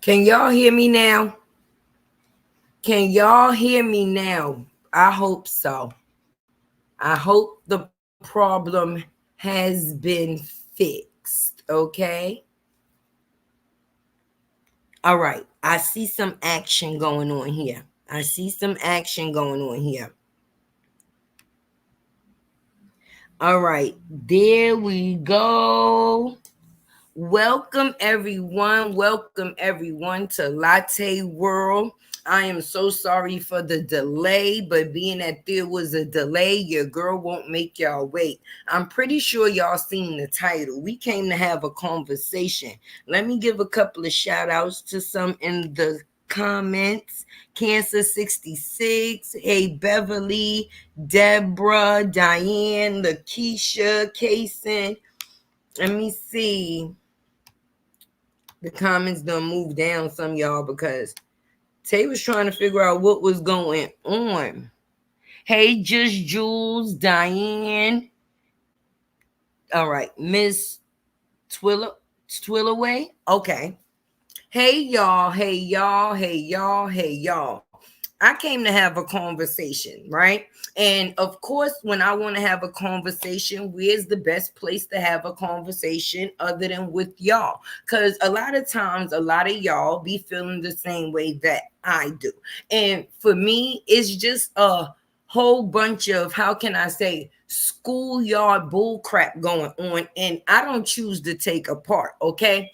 Can y'all hear me now? Can y'all hear me now? I hope so. I hope the problem has been fixed. Okay. All right. I see some action going on here. I see some action going on here. All right. There we go. Welcome everyone. Welcome everyone to Latte World. I am so sorry for the delay, but being that there was a delay, your girl won't make y'all wait. I'm pretty sure y'all seen the title. We came to have a conversation. Let me give a couple of shout outs to some in the comments. Cancer 66, hey Beverly, Deborah, Diane, Lakeisha, Kason. Let me see. The comments done moved down some, y'all, because Taye was trying to figure out what was going on. Hey, Just Jules, Diane. All right, Miss Twillaway. Okay. Hey, y'all. Hey, y'all. Hey, y'all. Hey, y'all. I came to have a conversation, right? And of course, when I want to have a conversation, where's the best place to have a conversation other than with y'all? Because a lot of times, a lot of y'all be feeling the same way that I do. And for me, it's just a whole bunch of, how can I say, schoolyard bull crap going on. And I don't choose to take a part, okay?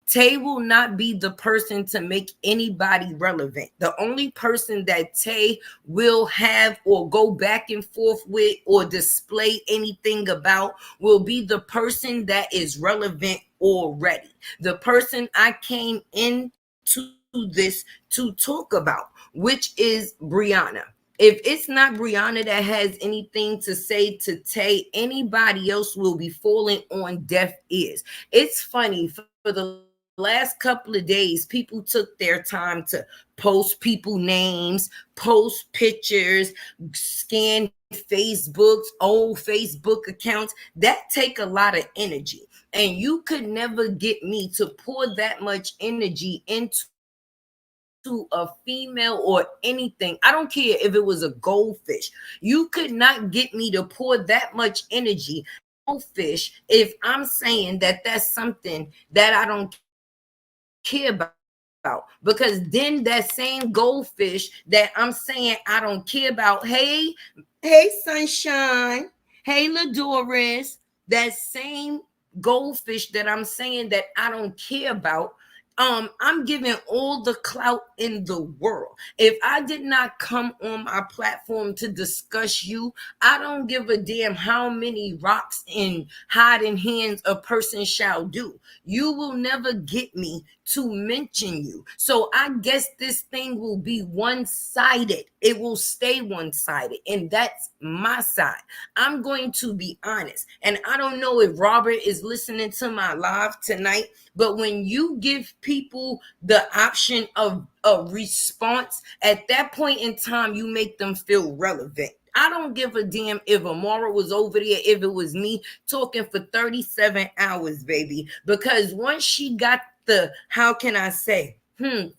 Taye will not be the person to make anybody relevant. The only person that Taye will have or go back and forth with or display anything about will be the person that is relevant already. The person I came into this to talk about, which is Briana. If it's not Briana that has anything to say to Taye, anybody else will be falling on deaf ears. It's funny, for the last couple of days, people took their time to post people names, post pictures, scan Facebook's old Facebook accounts. That take a lot of energy. And you could never get me to pour that much energy into a female or anything. I don't care if it was a goldfish. You could not get me to pour that much energy goldfish if I'm saying that that's something that I don't care about. Because then that same goldfish that I'm saying I don't care about, hey sunshine, hey Ladoris, that same goldfish that I'm saying that I don't care about, I'm giving all the clout in the world. If I did not come on my platform to discuss you, I don't give a damn how many rocks and hiding hands a person shall do. You will never get me to mention you. So I guess this thing will be one-sided. It will stay one-sided, and that's my side. I'm going to be honest. And I don't know if Robert is listening to my live tonight, but when you give people the option of a response, at that point in time, you make them feel relevant. I don't give a damn if Amara was over there, if it was me talking for 37 hours, baby. Because once she got the, how can I say,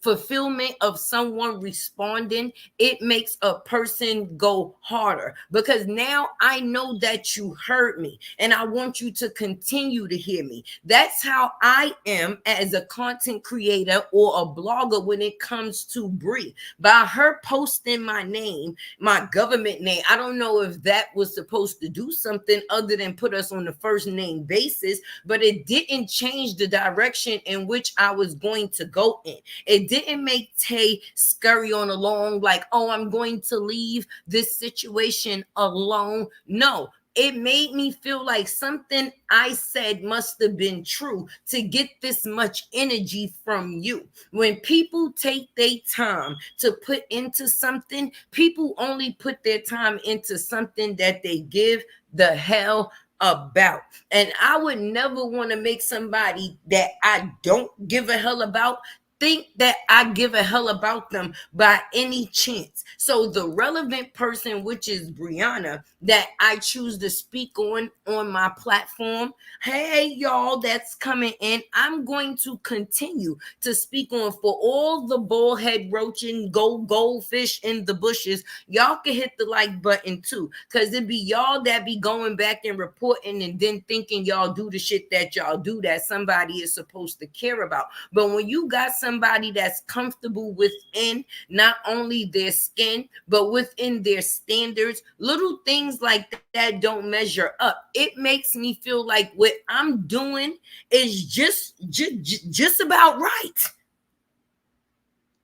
fulfillment of someone responding, it makes a person go harder, because now I know that you heard me and I want you to continue to hear me. That's how I am as a content creator or a blogger when it comes to Bree. By her posting my name, my government name, I don't know if that was supposed to do something other than put us on the first name basis, but it didn't change the direction in which I was going to go in. It didn't make Taye scurry on along like, oh, I'm going to leave this situation alone. No, it made me feel like something I said must have been true to get this much energy from you. When people take their time to put into something, people only put their time into something that they give the hell about. And I would never want to make somebody that I don't give a hell about think that I give a hell about them by any chance. So the relevant person, which is Briana, that I choose to speak on my platform, hey y'all that's coming in, I'm going to continue to speak on. For all the bullhead roaching goldfish in the bushes, y'all can hit the like button too, because it be y'all that be going back and reporting and then thinking y'all do the shit that y'all do that somebody is supposed to care about. But when you got somebody that's comfortable within not only their skin, but within their standards, little things like that don't measure up. It makes me feel like what I'm doing is just about right.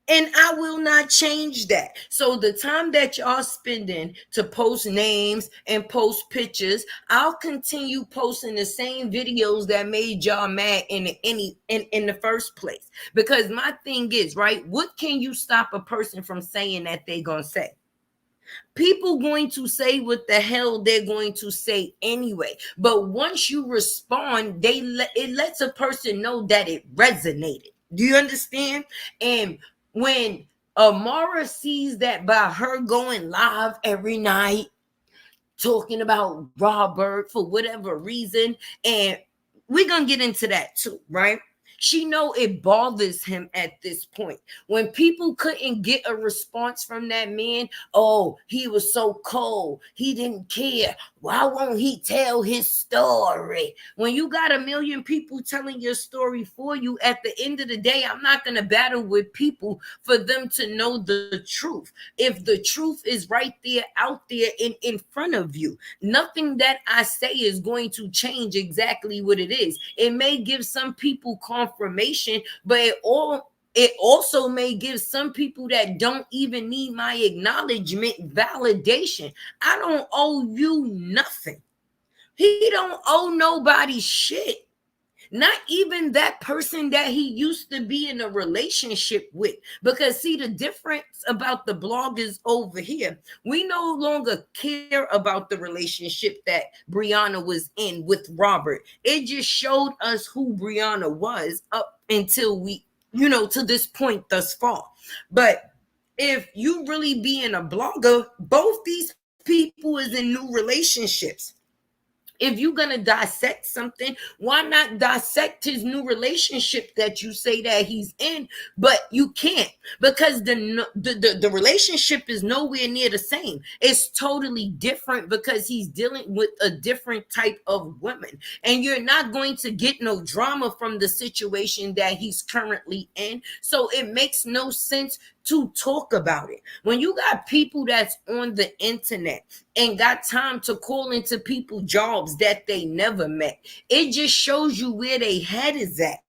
And I will not change that. So the time that y'all spending to post names and post pictures, I'll continue posting the same videos that made y'all mad in the first place. Because my thing is, right, what can you stop a person from saying that they gonna say? People going to say what the hell they're going to say anyway. But once you respond, it lets a person know that it resonated. Do you understand? And when Amara sees that by her going live every night, talking about Robert for whatever reason, and we're gonna get into that too, right? She know it bothers him at this point. When people couldn't get a response from that man, oh, he was so cold. He didn't care. Why won't he tell his story? When you got a million people telling your story for you, at the end of the day, I'm not going to battle with people for them to know the truth. If the truth is right there, out there, in front of you, nothing that I say is going to change exactly what it is. It may give some people confirmation, but it also may give some people that don't even need my acknowledgement validation. I don't owe you nothing. He don't owe nobody shit. Not even that person that he used to be in a relationship with. Because see, the difference about the bloggers over here, we no longer care about the relationship that Briana was in with Robert. It just showed us who Briana was up until we, to this point thus far. But if you really being a blogger, both these people is in new relationships. If you're going to dissect something, why not dissect his new relationship that you say that he's in, but you can't, because the relationship is nowhere near the same. It's totally different because he's dealing with a different type of woman, and you're not going to get no drama from the situation that he's currently in. So it makes no sense to talk about it. When you got people that's on the internet and got time to call into people jobs that they never met, it just shows you where their head is at.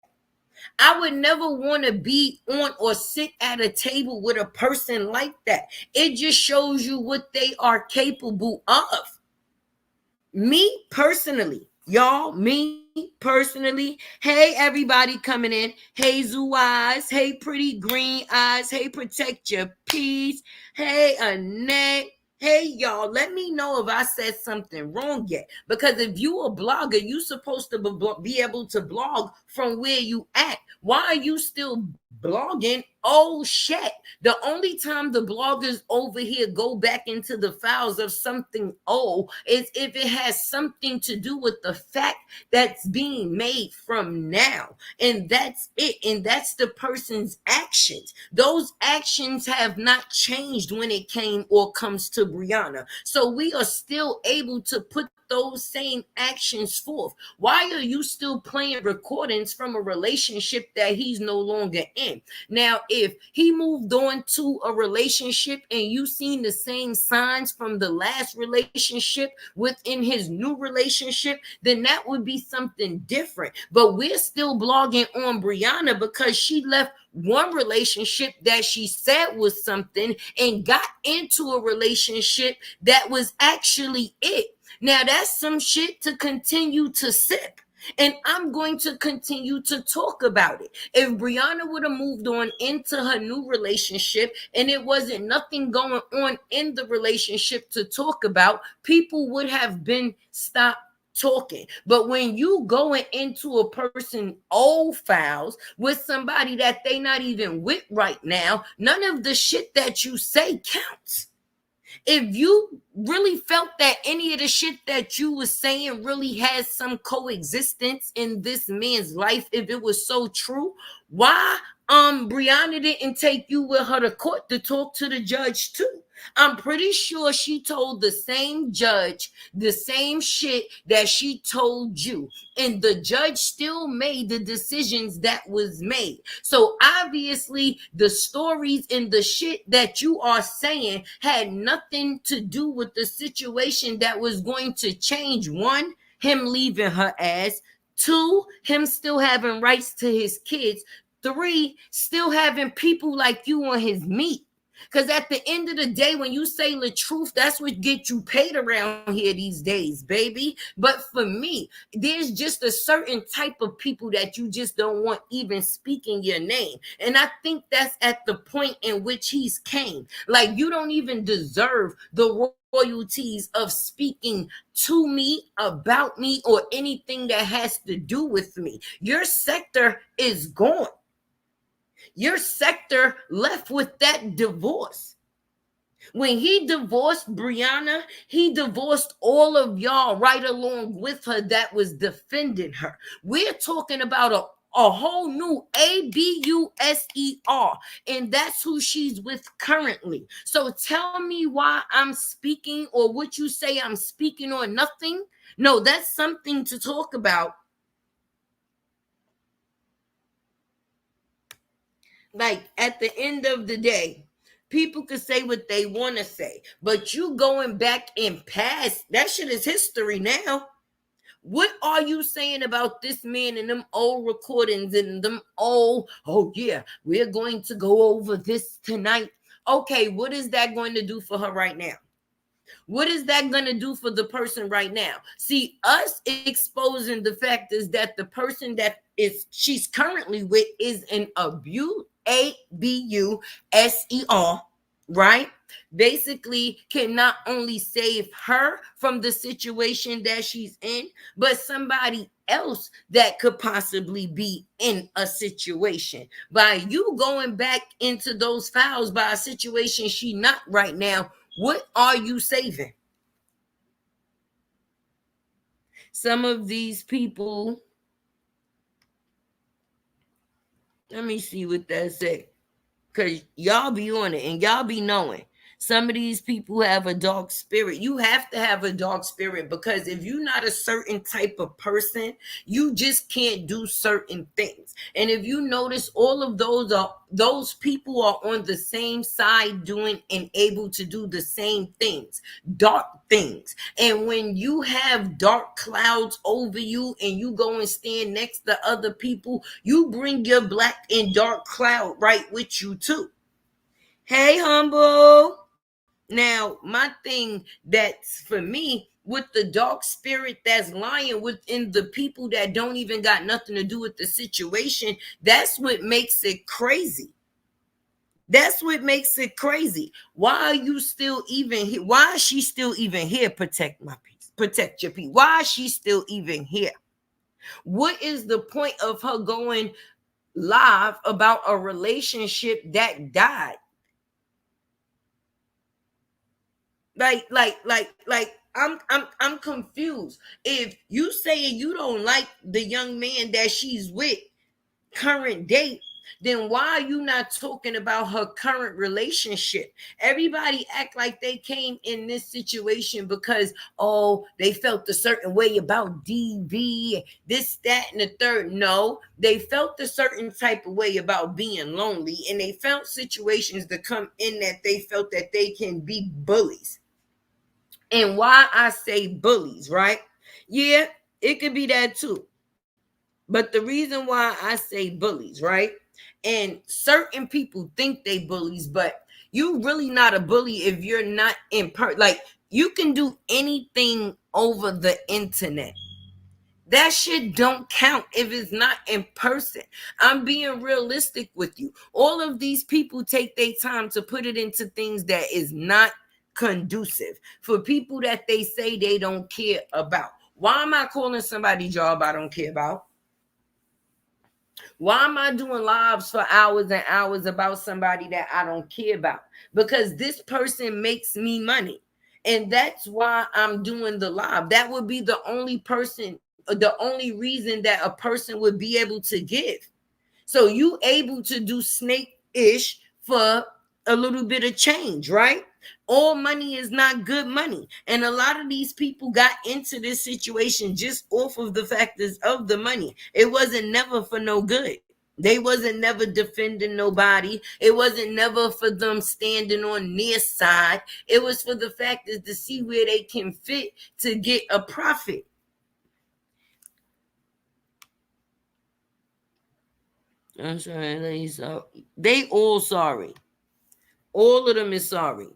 I would never want to be on or sit at a table with a person like that. It just shows you what they are capable of. Me personally, y'all, hey, everybody coming in. Hey, Zoo Eyes. Hey, Pretty Green Eyes. Hey, Protect Your Peace. Hey, Annette. Hey, y'all, let me know if I said something wrong yet. Because if you a blogger, you supposed to be able to blog from where you at. Why are you still blogging? Oh, shit. The only time the bloggers over here go back into the files of something old is if it has something to do with the fact that's being made from now. And that's it. And that's the person's actions. Those actions have not changed when it came or comes to Briana. So we are still able to put those same actions forth. Why are you still playing recordings from a relationship that he's no longer in? Now, if he moved on to a relationship and you seen the same signs from the last relationship within his new relationship, then that would be something different. But we're still blogging on Briana because she left one relationship that she said was something and got into a relationship that was actually it. Now, that's some shit to continue to sip. And I'm going to continue to talk about it. If Briana would have moved on into her new relationship and it wasn't nothing going on in the relationship to talk about, people would have been stopped talking. But when you going into a person old files with somebody that they not even with right now, none of the shit that you say counts. If you really felt that any of the shit that you was saying really has some coexistence in this man's life, if it was so true, why Briana didn't take you with her to court to talk to the judge too? I'm pretty sure she told the same judge the same shit that she told you, and the judge still made the decisions that was made. So obviously the stories and the shit that you are saying had nothing to do with the situation that was going to change. One, him leaving her ass. Two, him still having rights to his kids. Three, still having people like you on his meat. Because at the end of the day, when you say the truth, that's what gets you paid around here these days, baby. But for me, there's just a certain type of people that you just don't want even speaking your name. And I think that's at the point in which he's came. Like, you don't even deserve the royalties of speaking to me, about me, or anything that has to do with me. Your sector is gone. Your sector left with that divorce. When he divorced Briana, he divorced all of y'all right along with her that was defending her. We're talking about a whole new ABUSER, and that's who she's with currently. So tell me why I'm speaking, or what you say I'm speaking, or nothing. No, that's something to talk about. Like, at the end of the day, people could say what they want to say, but you going back in past, that shit is history now. What are you saying about this man and them old recordings and them old, oh yeah, we're going to go over this tonight? Okay, what is that going to do for her right now? What is that going to do for the person right now? See, us exposing the fact is that the person that is she's currently with is an ABUSER, right? Basically can not only save her from the situation that she's in, but somebody else that could possibly be in a situation. By you going back into those files by a situation she not right now, what are you saving? Some of these people, let me see what that say. Because y'all be on it and y'all be knowing. Some of these people have a dark spirit. You have to have a dark spirit, because if you're not a certain type of person, you just can't do certain things. And if you notice, all of those people are on the same side doing and able to do the same things, dark things. And when you have dark clouds over you and you go and stand next to other people, you bring your black and dark cloud right with you too. Hey, humble. Now, my thing that's for me with the dark spirit that's lying within the people that don't even got nothing to do with the situation, that's what makes it crazy. That's what makes it crazy. Why are you still even here? Why is she still even here? Protect my peace. Protect your peace. Why is she still even here? What is the point of her going live about a relationship that died? I'm confused. If you say you don't like the young man that she's with current date, then why are you not talking about her current relationship? Everybody act like they came in this situation because, oh, they felt a certain way about DV, this, that, and the third. No, they felt a certain type of way about being lonely, and they found situations to come in that they felt that they can be bullies. And why I say bullies, right? Yeah, it could be that too. But the reason why I say bullies, right? And certain people think they bullies, but you really not a bully if you're not in like, you can do anything over the internet. That shit don't count if it's not in person. I'm being realistic with you. All of these people take their time to put it into things that is not conducive for people that they say they don't care about. Why am I calling somebody job I don't care about? Why am I doing lives for hours and hours about somebody that I don't care about? Because this person makes me money. And that's why I'm doing the live. That would be the only person, the only reason that a person would be able to give. So you able to do snake-ish for a little bit of change, right? All money is not good money. And a lot of these people got into this situation just off of the factors of the money. It wasn't never for no good. They wasn't never defending nobody. It wasn't never for them standing on their side. It was for the factors to see where they can fit to get a profit. I'm sorry, they all sorry. All of them is sorry.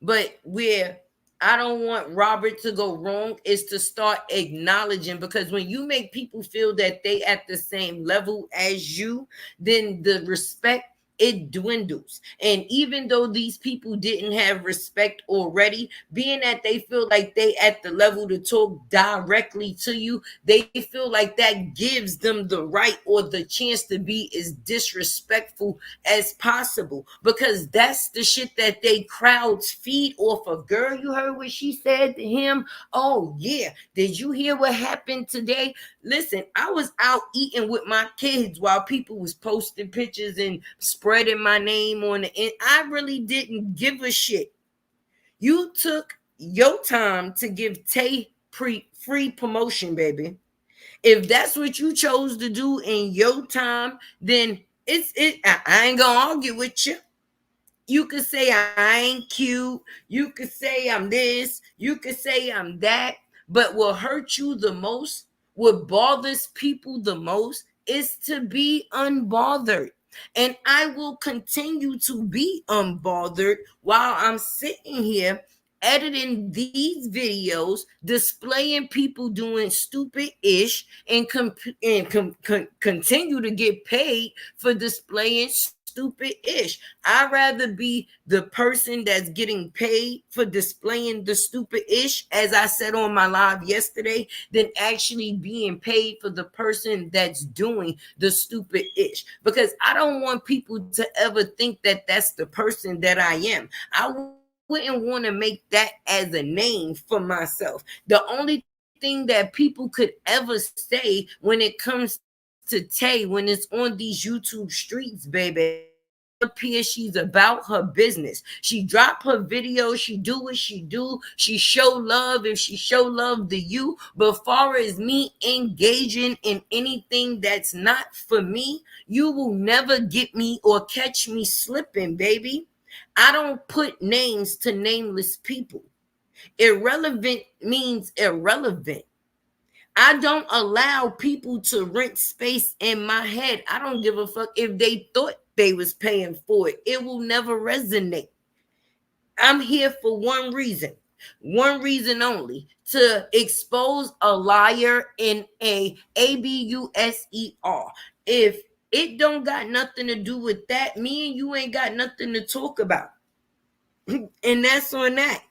But where I don't want Robert to go wrong is to start acknowledging, because when you make people feel that they at the same level as you, then the respect, it dwindles. And even though these people didn't have respect already, being that they feel like they at the level to talk directly to you, they feel like that gives them the right or the chance to be as disrespectful as possible, because that's the shit that they crowds feed off of. Girl, you heard what she said to him? Oh yeah, did you hear what happened today? Listen, I was out eating with my kids while people was posting pictures and spreading my name on it, and I really didn't give a shit. You took your time to give Taye free promotion, baby. If that's what you chose to do in your time, then I ain't gonna argue with you. You could say I ain't cute. You could say I'm this. You could say I'm that. But what hurts you the most, what bothers people the most, is to be unbothered. And I will continue to be unbothered while I'm sitting here editing these videos, displaying people doing stupid ish, and continue to get paid for displaying stupid ish. I'd rather be the person that's getting paid for displaying the stupid ish, as I said on my live yesterday, than actually being paid for the person that's doing the stupid ish. Because I don't want people to ever think that that's the person that I am. I wouldn't want to make that as a name for myself. The only thing that people could ever say when it comes to Taye, when it's on these YouTube streets, baby, appears she's about her business. She drop her video, she do what she do, she show love if she show love to you. But far as me engaging in anything that's not for me, you will never get me or catch me slipping, baby. I don't put names to nameless people. Irrelevant means irrelevant. I don't allow people to rent space in my head. I don't give a fuck if they thought they was paying for it. It will never resonate. I'm here for one reason only, to expose a liar in a ABUSER. If it don't got nothing to do with that, me and you ain't got nothing to talk about. And that's on that.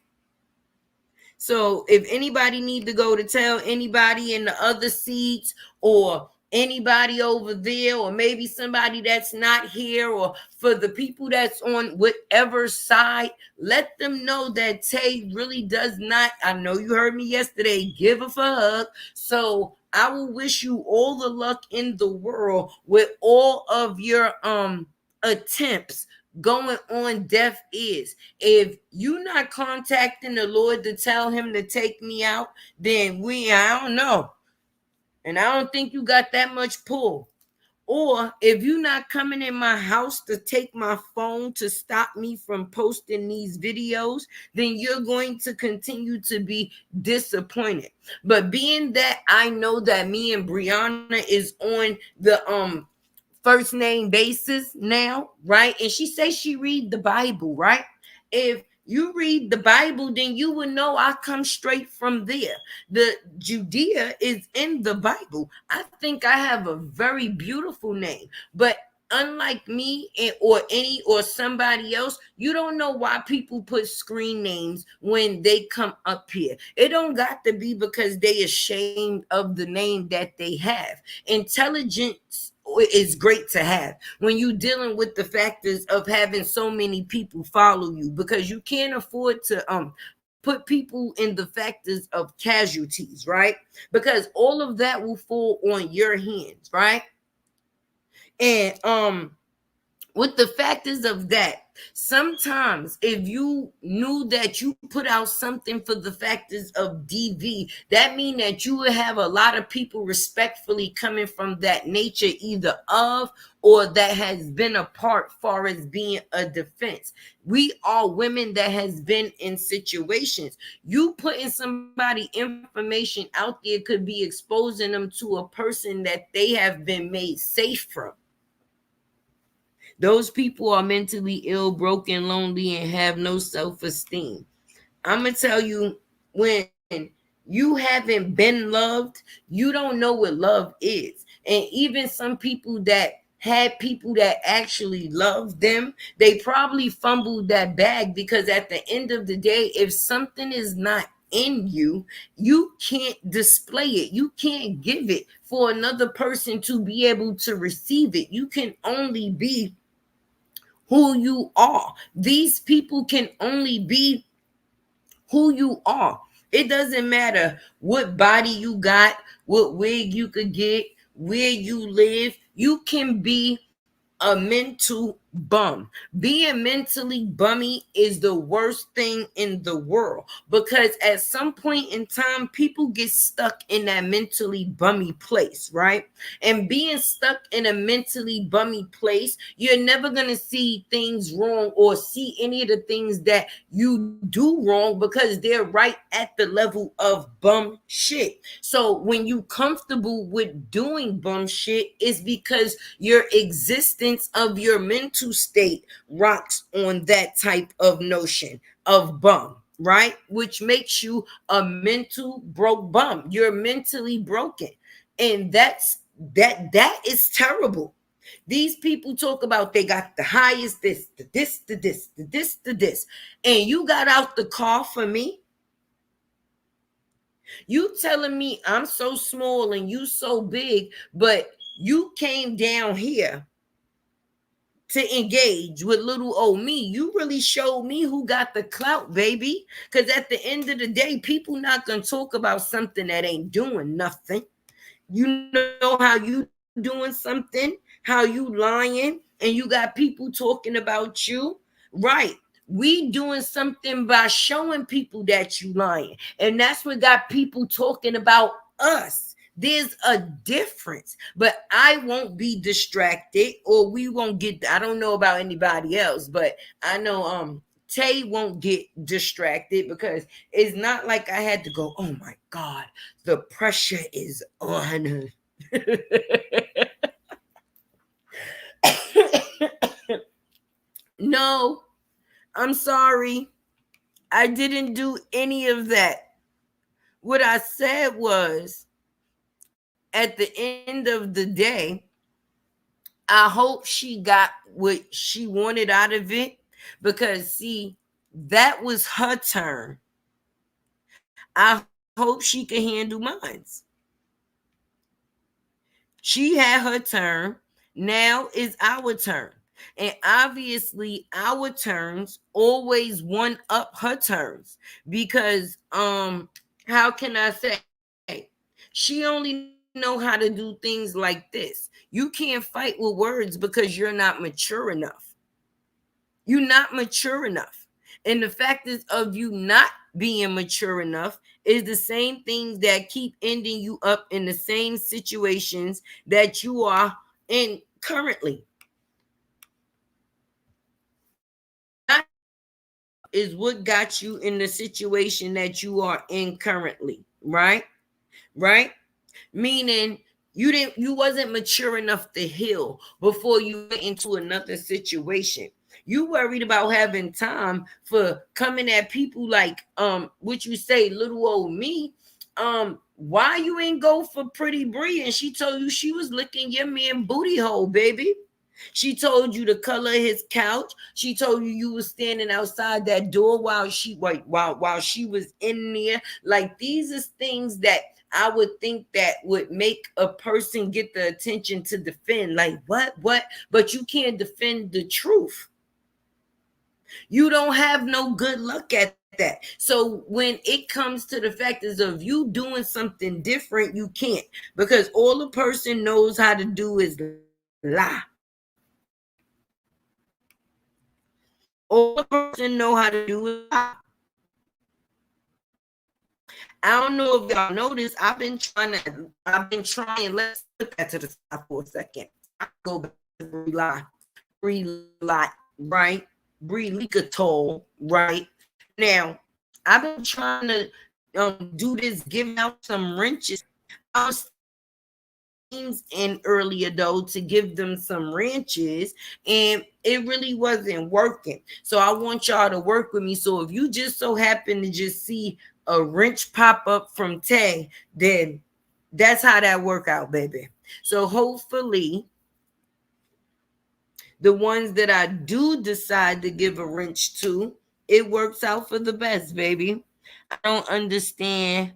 So if anybody need to go to tell anybody in the other seats, or anybody over there, or maybe somebody that's not here, or for the people that's on whatever side, let them know that Taye really does not, I know you heard me yesterday, give a fuck. So I will wish you all the luck in the world with all of your attempts going on deaf ears. If you not contacting the Lord to tell him to take me out, then I don't know. And I don't think you got that much pull. Or if you're not coming in my house to take my phone to stop me from posting these videos, then you're going to continue to be disappointed. But being that I know that me and Briana is on the first name basis now, right? And she says she read the Bible, right? If you read the Bible, then you will know I come straight from there. The Judea is in the Bible. I think I have a very beautiful name, but unlike me or any or somebody else, you don't know why people put screen names when they come up here. It don't got to be because they ashamed of the name that they have. Intelligence is great to have when you dealing with the factors of having so many people follow you, because you can't afford to put people in the factors of casualties, right? Because all of that will fall on your hands, right? And with the factors of that, sometimes if you knew that you put out something for the factors of DV, that mean that you would have a lot of people respectfully coming from that nature, either of or that has been a part far as being a defense. We are women that has been in situations. You putting somebody information out there could be exposing them to a person that they have been made safe from. Those people are mentally ill, broken, lonely, and have no self-esteem. I'm going to tell you, when you haven't been loved, you don't know what love is. And even some people that had people that actually loved them, they probably fumbled that bag, because at the end of the day, if something is not in you, you can't display it. You can't give it for another person to be able to receive it. You can only be who you are. These people can only be who you are. It doesn't matter what body you got, what wig you could get, where you live. You can be a mental bum. Being mentally bummy is the worst thing in the world, because at some point in time, people get stuck in that mentally bummy place, right? And being stuck in a mentally bummy place, you're never going to see things wrong or see any of the things that you do wrong, because they're right at the level of bum shit. So when you comfortable with doing bum shit, is because your existence of your mental state rocks on that type of notion of bum, right? Which makes you a mental broke bum. You're mentally broken. And that is terrible. These people talk about they got the highest this, the this, the this, the this, the this. And you got out the car for me. You telling me I'm so small and you so big, but you came down here to engage with little old me. You really showed me who got the clout, baby. Because at the end of the day, people not going to talk about something that ain't doing nothing. You know how you doing something, how you lying, and you got people talking about you, right? We doing something by showing people that you lying, and that's what got people talking about us. There's a difference, but I won't be distracted, or we won't get. I don't know about anybody else, but I know Taye won't get distracted, because it's not like I had to go, oh my God, the pressure is on. No, I'm sorry. I didn't do any of that. What I said was, at the end of the day, I hope she got what she wanted out of it, because, see, that was her turn. I hope she can handle mine. She had her turn. Now is our turn. And obviously our turns always one up her turns, because how can I say, she only know how to do things like this. You can't fight with words because you're not mature enough. You're not mature enough. And the fact is of you not being mature enough is the same things that keep ending you up in the same situations that you are in currently. Not is what got you in the situation that you are in currently, right? Right? Meaning you wasn't mature enough to heal before you went into another situation. You worried about having time for coming at people like what you say, little old me. Why you ain't go for Pretty Bree and she told you she was licking your man booty hole, baby? She told you the color of his couch. She told you was standing outside that door while she was in there. Like, these is things that I would think that would make a person get the attention to defend. Like, what? But you can't defend the truth. You don't have no good luck at that. So when it comes to the factors of you doing something different, you can't, because all a person knows how to do is lie. All a person know how to do is lie. I don't know if y'all noticed. Let's put that to the side for a second. I go back to Bree lie, right? Bree Lickatoll, right? Now, I've been trying to do this, giving out some wrenches. I was in earlier though to give them some wrenches, and it really wasn't working. So I want y'all to work with me. So if you just so happen to just see a wrench pop up from Taye, then that's how that work out, baby. So hopefully the ones that I do decide to give a wrench to, it works out for the best, baby. I don't understand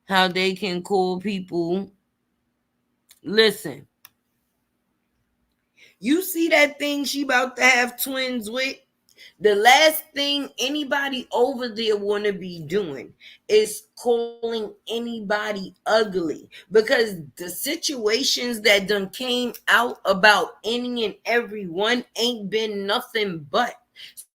how they can call people. Listen, you see that thing she about to have twins with? The last thing anybody over there want to be doing is calling anybody ugly, because the situations that done came out about any and every one ain't been nothing but.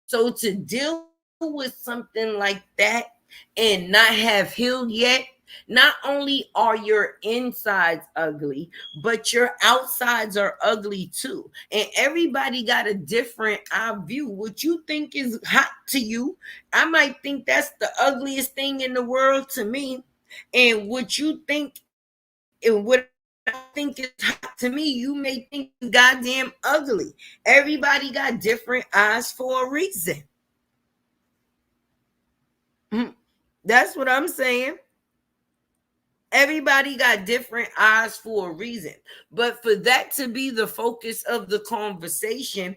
So to deal with something like that and not have healed yet, not only are your insides ugly, but your outsides are ugly too. And everybody got a different eye view. What you think is hot to you, I might think that's the ugliest thing in the world to me. And what you think and what I think is hot to me, you may think is goddamn ugly. Everybody got different eyes for a reason. That's what I'm saying. Everybody got different eyes for a reason. But for that to be the focus of the conversation,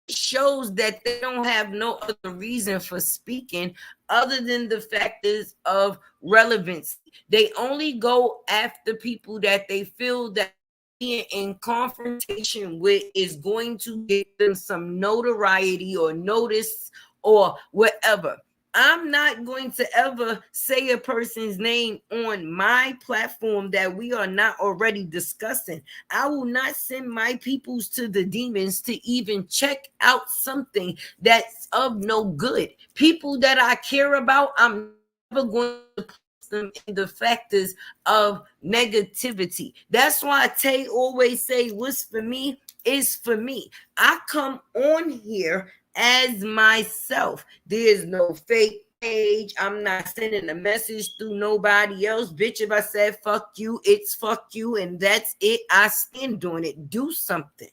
it shows that they don't have no other reason for speaking other than the factors of relevance. They only go after people that they feel that being in confrontation with is going to get them some notoriety or notice or whatever. I'm not going to ever say a person's name on my platform that we are not already discussing. I will not send my peoples to the demons to even check out something that's of no good. People that I care about, I'm never going to place them in the factors of negativity. That's why Taye always say, what's for me is for me. I come on here as myself. There's no fake page. I'm not sending a message through nobody else. Bitch, if I said fuck you, it's fuck you, and that's it. I stand on it. Do something.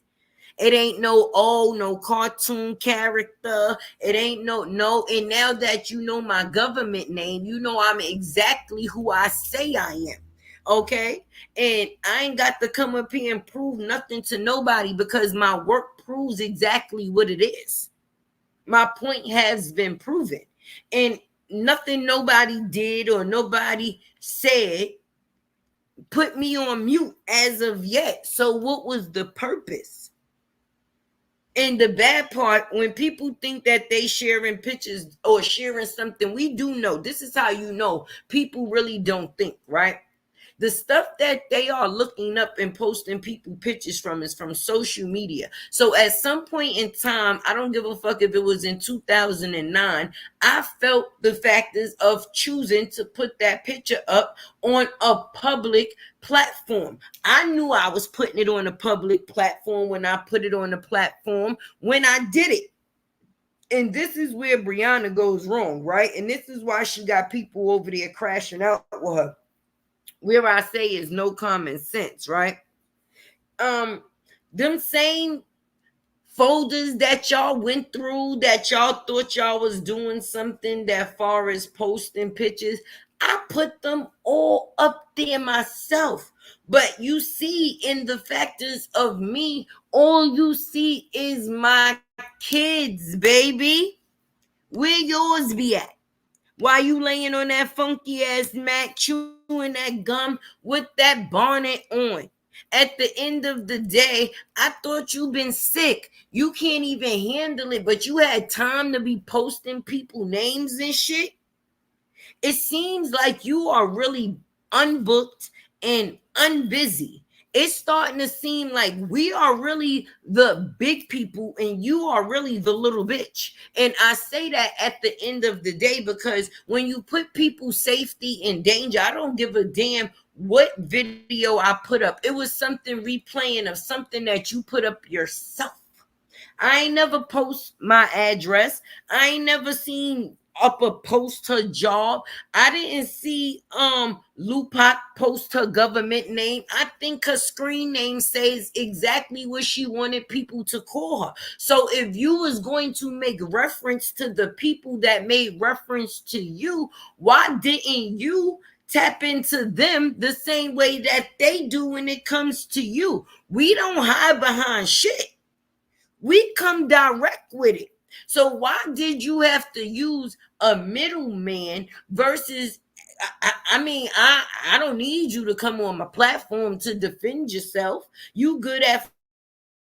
It ain't no cartoon character. It ain't no. And now that you know my government name, you know I'm exactly who I say I am. Okay? And I ain't got to come up here and prove nothing to nobody, because my work proves exactly what it is. My point has been proven, and nothing nobody did or nobody said put me on mute as of yet. So what was the purpose? And the bad part, when people think that they sharing pictures or sharing something, we do know, this is how you know people really don't think, right? The stuff that they are looking up and posting people pictures from is from social media. So at some point in time, I don't give a fuck if it was in 2009, I felt the factors of choosing to put that picture up on a public platform. I knew I was putting it on a public platform when I put it on the platform when I did it. And this is where Briana goes wrong, right? And this is why she got people over there crashing out with her. Where I say is no common sense, right? Them same folders that y'all went through, that y'all thought y'all was doing something that far as posting pictures, I put them all up there myself. But you see in the factors of me, all you see is my kids, baby. Where yours be at? Why you laying on that funky ass mat, chewing that gum with that bonnet on? At the end of the day, I thought you been sick. You can't even handle it, but you had time to be posting people names and shit. It seems like you are really unbooked and unbusy. It's starting to seem like we are really the big people and you are really the little bitch. And I say that at the end of the day because when you put people's safety in danger, I don't give a damn what video I put up. It was something replaying of something that you put up yourself. I ain't never post my address. I ain't never seen up a post her job. I didn't see Lupac post her government name. I think her screen name says exactly what she wanted people to call her. So if you was going to make reference to the people that made reference to you, why didn't you tap into them the same way that they do when it comes to you? We don't hide behind shit. We come direct with it. So why did you have to use a middleman versus I don't need you to come on my platform to defend yourself. You good at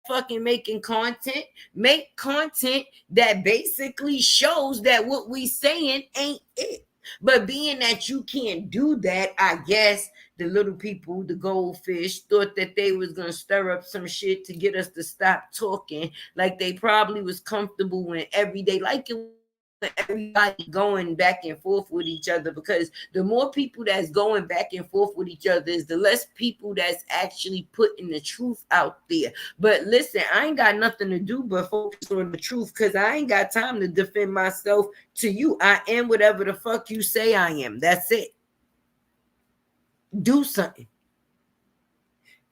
fucking making content. Make content that basically shows that what we saying ain't it. But being that you can't do that, I guess the little people, the goldfish, thought that they was gonna stir up some shit to get us to stop talking. Like they probably was comfortable when every day, like it everybody going back and forth with each other, because the more people that's going back and forth with each other is the less people that's actually putting the truth out there. But listen, I ain't got nothing to do but focus on the truth, because I ain't got time to defend myself to you. I am whatever the fuck you say I am. That's it. Do something.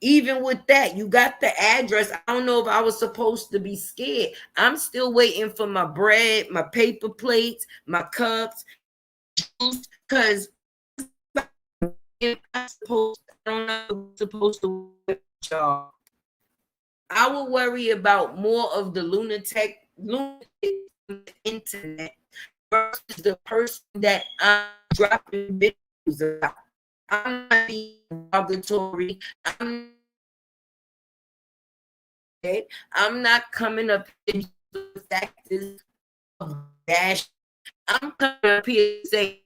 Even with that, you got the address. I don't know if I was supposed to be scared. I'm still waiting for my bread, my paper plates, my cups, because I don't know if I'm supposed to y'all. I will worry about more of the lunatic on the internet versus the person that I'm dropping videos about. I'm not being derogatory. I'm not coming up here with factors of dash. I'm coming up here to say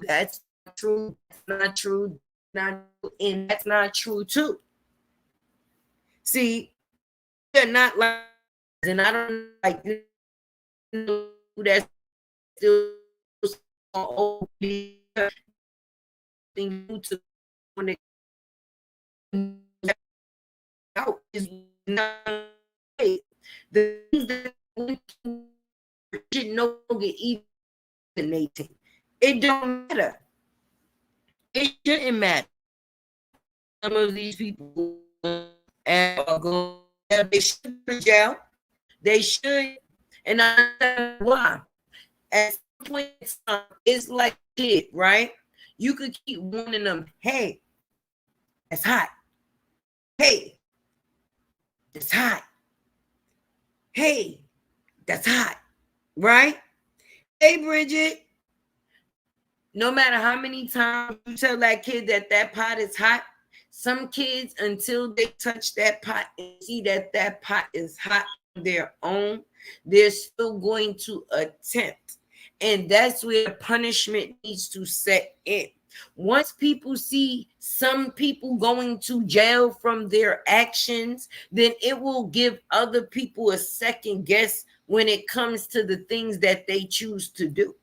that's not true, that's not true, not true, and that's not true too. See, they're not like, and I don't like that's still to when it out is not the things that should no longer even it don't matter. It shouldn't matter. Some of these people are going, they should go to jail. They should, and I don't know why. At some point in time, it's like shit, right? You could keep warning them, hey, it's hot. Hey, it's hot. Hey, that's hot, right? Hey, Bridget, no matter how many times you tell that kid that that pot is hot, some kids, until they touch that pot and see that that pot is hot on their own, they're still going to attempt. And that's where punishment needs to set in. Once people see some people going to jail from their actions, then it will give other people a second guess when it comes to the things that they choose to do.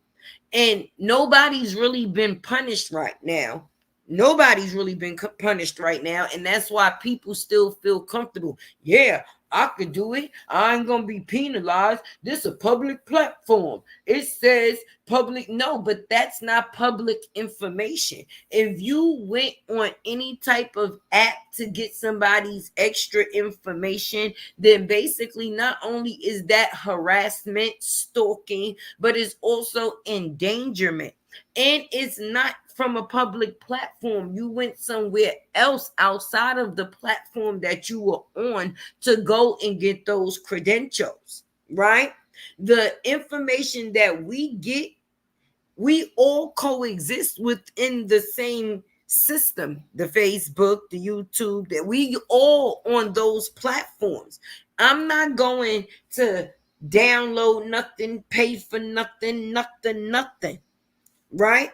And nobody's really been punished right now. Nobody's really been punished right now. And that's why people still feel comfortable. Yeah, I could do it. I ain't gonna be penalized. This is a public platform. It says public. No, but that's not public information. If you went on any type of app to get somebody's extra information, then basically not only is that harassment, stalking, but it's also endangerment. And it's not from a public platform. You went somewhere else outside of the platform that you were on to go and get those credentials, right? The information that we get, we all coexist within the same system, the Facebook, the YouTube, that we all on those platforms. I'm not going to download nothing, pay for nothing, right?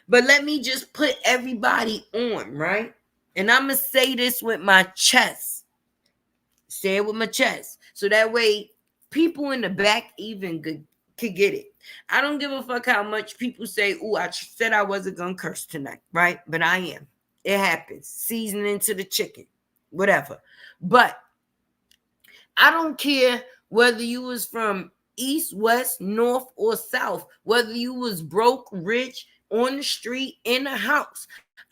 But let me just put everybody on, right? And I'm going to say this with my chest. Say it with my chest. So that way people in the back even could get it. I don't give a fuck how much people say, "Ooh, I said I wasn't going to curse tonight," right? But I am. It happens. Seasoning to the chicken, whatever. But I don't care whether you was from east, west, north, or south, whether you was broke, rich, on the street, in a house.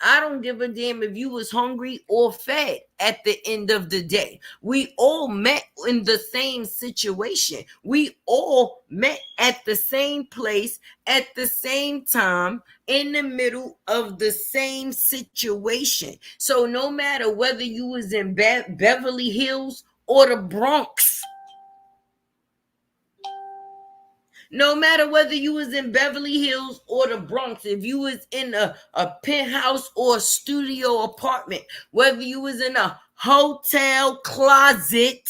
I don't give a damn if you was hungry or fed at the end of the day. We all met in the same situation. We all met at the same place at the same time in the middle of the same situation. So no matter whether you was in Beverly Hills or the Bronx, no matter whether you was in Beverly Hills or the Bronx, if you was in a penthouse or a studio apartment, whether you was in a hotel closet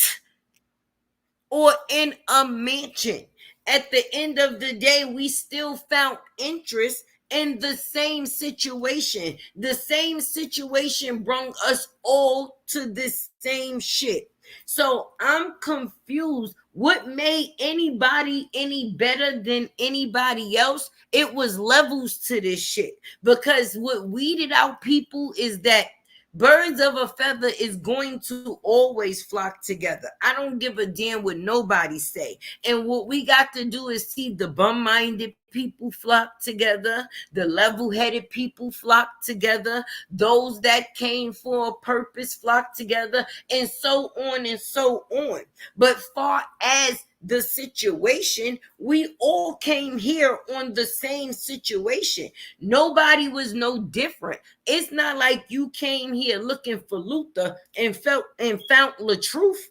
or in a mansion, at the end of the day, we still found interest in the same situation. The same situation brought us all to this same shit. So I'm confused. What made anybody any better than anybody else? It was levels to this shit. Because what weeded out people is that birds of a feather is going to always flock together. I don't give a damn what nobody say. And what we got to do is see the bum-minded people flock together, the level-headed people flock together, those that came for a purpose flock together, and so on and so on. But far as the situation, we all came here on the same situation. Nobody was no different. It's not like you came here looking for Luther and found the truth.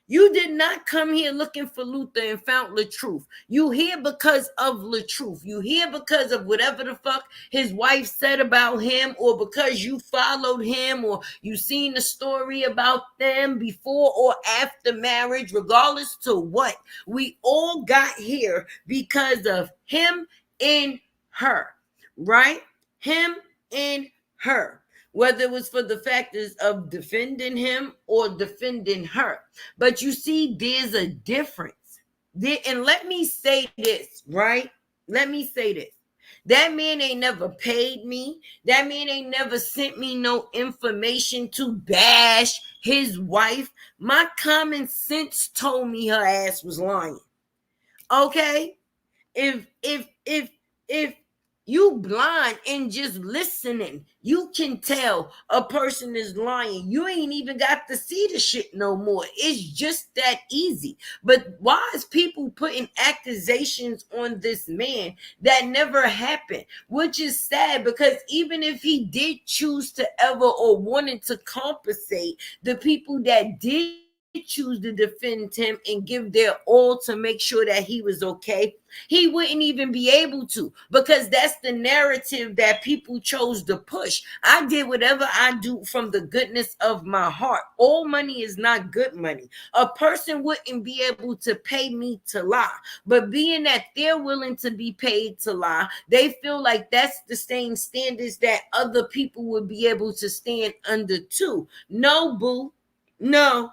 You did not come here looking for Luther and found the truth. You here because of the truth. You here because of whatever the fuck his wife said about him, or because you followed him, or you seen the story about them before or after marriage. Regardless to what, we all got here because of him and her, right? Him and her. Whether it was for the factors of defending him or defending her. But you see, there's a difference. And let me say this, right? Let me say this. That man ain't never paid me. That man ain't never sent me no information to bash his wife. My common sense told me her ass was lying. Okay? If you blind and just listening, you can tell a person is lying. You ain't even got to see the shit no more. It's just that easy. But why is people putting accusations on this man that never happened? Which is sad, because even if he did choose to ever or wanted to compensate, the people that did choose to defend him and give their all to make sure that he was okay, he wouldn't even be able to, because that's the narrative that people chose to push. I did whatever I do from the goodness of my heart. All money is not good money. A person wouldn't be able to pay me to lie, but being that they're willing to be paid to lie, they feel like that's the same standards that other people would be able to stand under too. No, boo. No.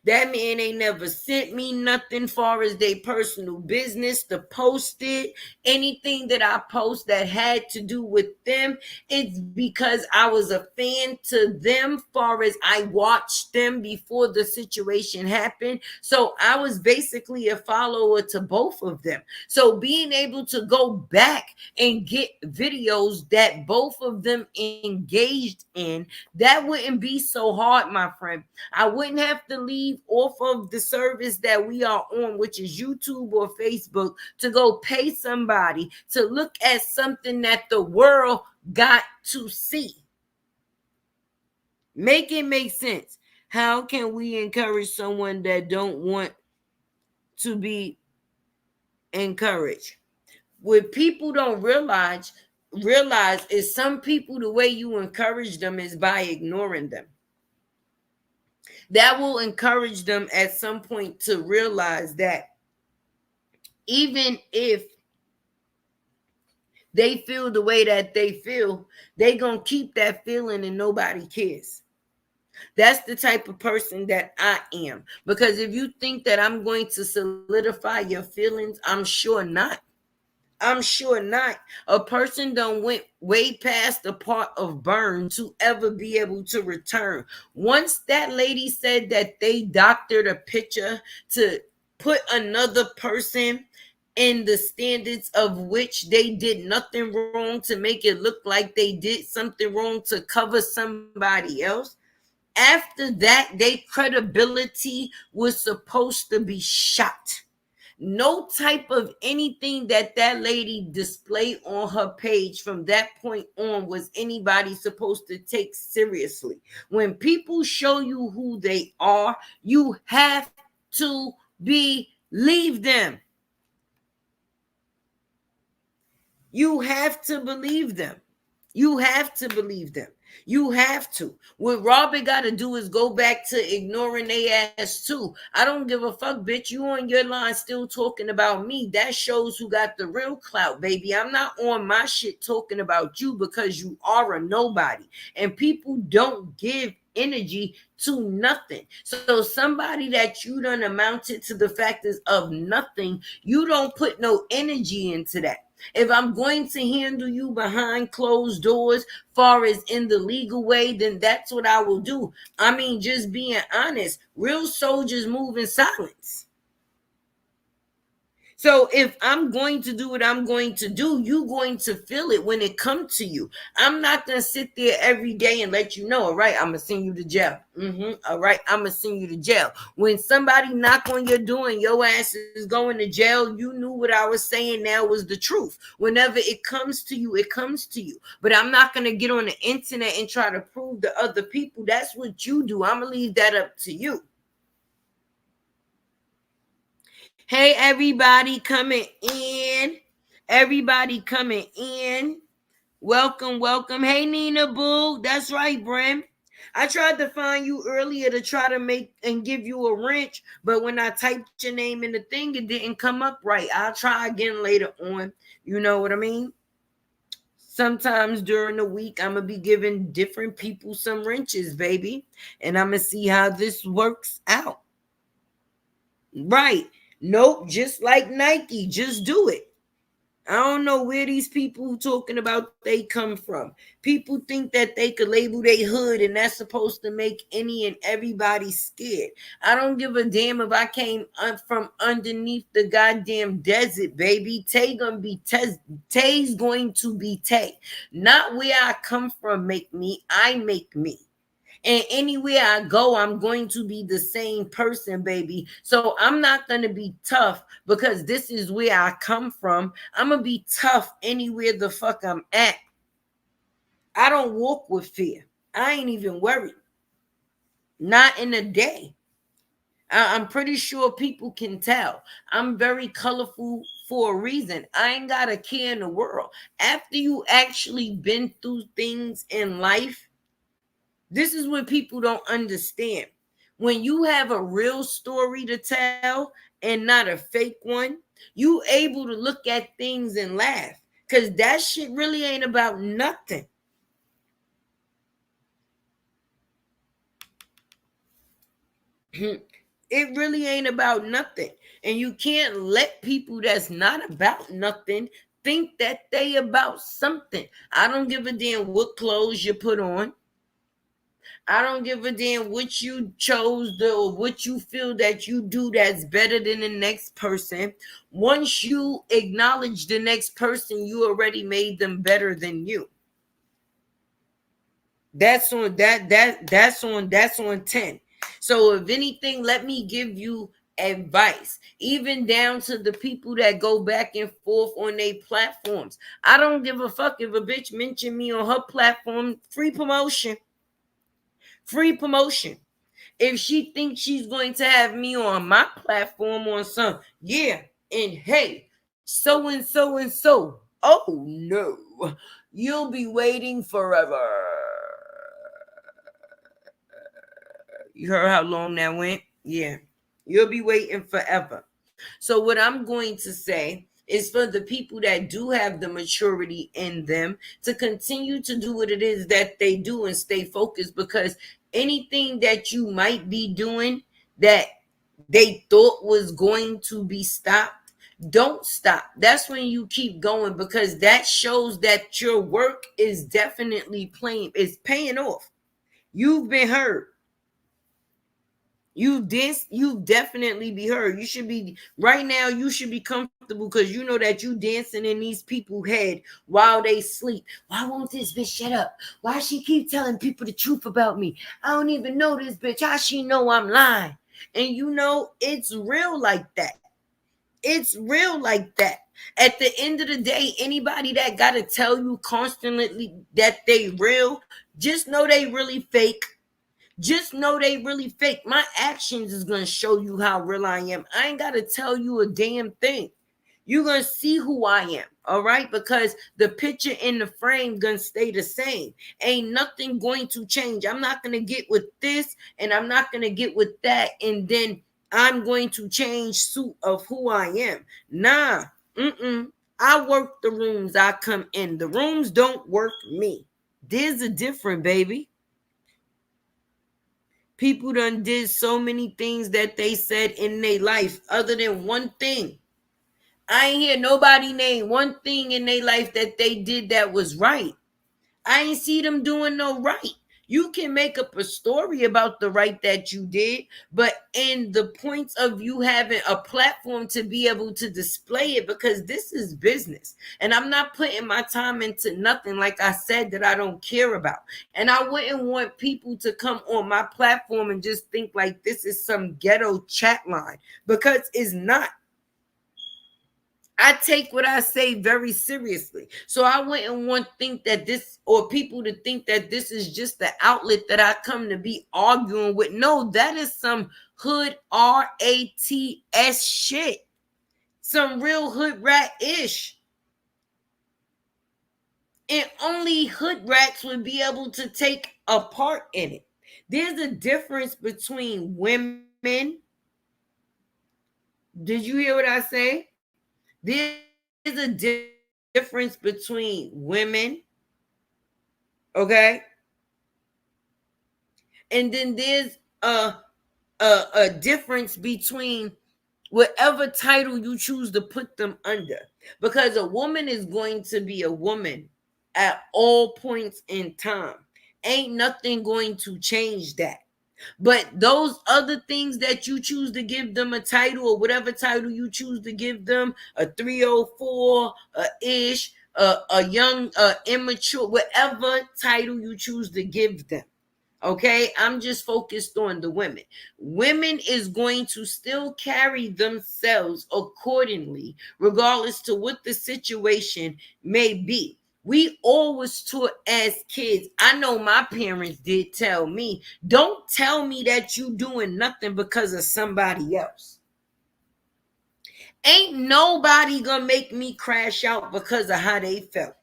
That man ain't never sent me nothing far as their personal business to post it. Anything that I post that had to do with them, it's because I was a fan to them far as I watched them before the situation happened. So I was basically a follower to both of them. So being able to go back and get videos that both of them engaged in, that wouldn't be so hard, my friend. I wouldn't have to leave off of the service that we are on, which is YouTube or Facebook, to go pay somebody to look at something that the world got to see. Make it make sense. How can we encourage someone that don't want to be encouraged? What people don't realize is some people, the way you encourage them is by ignoring them. That will encourage them at some point to realize that even if they feel the way that they feel, they gonna keep that feeling and nobody cares. That's the type of person that I am. Because if you think that I'm going to solidify your feelings, I'm sure not. I'm sure not. A person done went way past the part of burn to ever be able to return. Once that lady said that they doctored a picture to put another person in the standards of which they did nothing wrong, to make it look like they did something wrong to cover somebody else, after that, their credibility was supposed to be shot. No type of anything that lady displayed on her page from that point on was anybody supposed to take seriously. When people show you who they are, you have to believe them. You have to believe them. You have to believe them. You have to. What Robert got to do is go back to ignoring their ass too. I don't give a fuck, bitch. You on your line still talking about me. That shows who got the real clout, baby. I'm not on my shit talking about you because you are a nobody. And people don't give energy to nothing. So somebody that you done amounted to the factors of nothing, you don't put no energy into that. If I'm going to handle you behind closed doors, far as in the legal way, then that's what I will do. I mean, just being honest, real soldiers move in silence. So if I'm going to do what I'm going to do, you're going to feel it when it comes to you. I'm not going to sit there every day and let you know, all right, I'm going to send you to jail. All right, I'm going to send you to jail. When somebody knock on your door and your ass is going to jail, you knew what I was saying now was the truth. Whenever it comes to you, it comes to you. But I'm not going to get on the internet and try to prove to other people. That's what you do. I'm going to leave that up to you. Hey, everybody coming in. Everybody coming in. Welcome, welcome. Hey, Nina Boo. That's right, Brim. I tried to find you earlier to try to make and give you a wrench, but when I typed your name in the thing, it didn't come up right. I'll try again later on. You know what I mean? Sometimes during the week, I'm going to be giving different people some wrenches, baby. And I'm going to see how this works out. Right. Nope, just like Nike, just do it. I don't know where these people talking about they come from. People think that they could label their hood and that's supposed to make any and everybody scared. I don't give a damn if I came from underneath the goddamn desert, baby. Taye gonna be Taye's going to be Taye. Not where I come from make me, I make me. And anywhere I go, I'm going to be the same person, baby. So I'm not going to be tough because this is where I come from. I'm going to be tough anywhere the fuck I'm at. I don't walk with fear. I ain't even worried. Not in a day. I'm pretty sure people can tell. I'm very colorful for a reason. I ain't got a care in the world. After you actually been through things in life, this is what people don't understand. When you have a real story to tell and not a fake one, you able to look at things and laugh because that shit really ain't about nothing. It really ain't about nothing. And you can't let people that's not about nothing think that they about something. I don't give a damn what clothes you put on. I don't give a damn what you chose or what you feel that you do that's better than the next person. Once you acknowledge the next person, you already made them better than you. That's on 10. So if anything, let me give you advice, even down to the people that go back and forth on their platforms. I don't give a fuck if a bitch mention me on her platform. Free promotion. Free promotion. If she thinks she's going to have me on my platform on some, yeah, and hey, so and so and so. Oh no, you'll be waiting forever. You heard how long that went? Yeah, you'll be waiting forever. So, what I'm going to say is for the people that do have the maturity in them to continue to do what it is that they do and stay focused, because anything that you might be doing that they thought was going to be stopped, don't stop. That's when you keep going, because that shows that your work is definitely paying off. You've been heard. You definitely be heard. You should be right now, you should be comfortable because you know that you dancing in these people's head while they sleep. Why won't this bitch shut up? Why she keep telling people the truth about me? I don't even know this bitch. How she know I'm lying? And you know, it's real like that. It's real like that. At the end of the day, anybody that gotta tell you constantly that they real, just know they really fake. Just know they really fake. My actions is gonna show you how real I am. I ain't gotta tell you a damn thing. You're gonna see who I am, all right? Because the picture in the frame gonna stay the same. Ain't nothing going to change. I'm not gonna get with this and I'm not gonna get with that, and then I'm going to change suit of who I am. Nah, I work the rooms I come in. The rooms don't work me. There's a difference, baby. People done did so many things that they said in their life other than one thing. I ain't hear nobody name one thing in their life that they did that was right. I ain't see them doing no right. You can make up a story about the right that you did, but in the points of you having a platform to be able to display it, because this is business. And I'm not putting my time into nothing, like I said, that I don't care about. And I wouldn't want people to come on my platform and just think like this is some ghetto chat line, because it's not. I take what I say very seriously. So I wouldn't want to think that this, or people to think that this is just the outlet that I come to be arguing with. No, that is some hood RATS shit. Some real hood rat-ish. And only hood rats would be able to take a part in it. There's a difference between women. Did you hear what I say? There's a difference between women, okay, and then there's a difference between whatever title you choose to put them under, because a woman is going to be a woman at all points in time. Ain't nothing going to change that. But those other things that you choose to give them a title, or whatever title you choose to give them, a 304, a ish, a young, immature, whatever title you choose to give them. Okay, I'm just focused on the women. Women is going to still carry themselves accordingly, regardless to what the situation may be. We always taught as kids. I know my parents did tell me, don't tell me that you doing nothing because of somebody else. Ain't nobody gonna make me crash out because of how they felt.